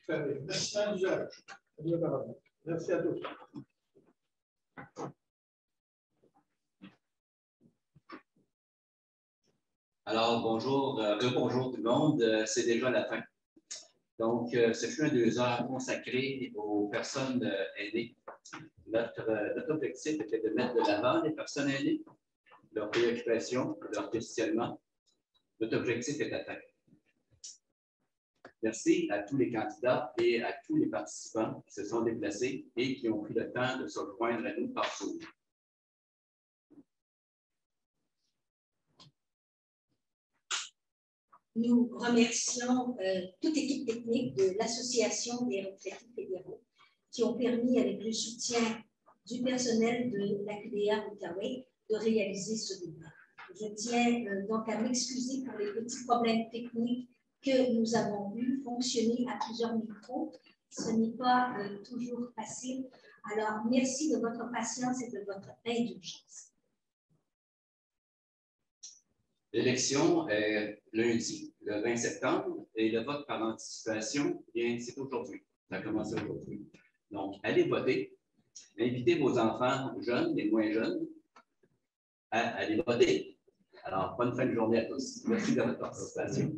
faire les remerciements d'usage. Merci à tous. Alors, bonjour, bonjour tout le monde. C'est déjà la fin. Donc, ce fut 2 heures consacrées aux personnes aînées. Notre objectif était de mettre de l'avant les personnes aînées, leurs préoccupations, leurs questionnements. Notre objectif est atteint. Merci à tous les candidats et à tous les participants qui se sont déplacés et qui ont pris le temps de se rejoindre à nous par Zoom. Nous remercions toute l'équipe technique de l'Association des retraités fédéraux qui ont permis, avec le soutien du personnel de la QDR Outaouais, de réaliser ce débat. Je tiens donc à m'excuser pour les petits problèmes techniques que nous avons eu, fonctionner à plusieurs micros. Ce n'est pas toujours facile. Alors, merci de votre patience et de votre indulgence. L'élection est lundi, le 20 septembre, et le vote par anticipation, c'est aujourd'hui. Ça a commencé aujourd'hui. Donc, allez voter. Invitez vos enfants jeunes et moins jeunes à aller voter. Alors, bonne fin de journée à tous. Merci de votre participation.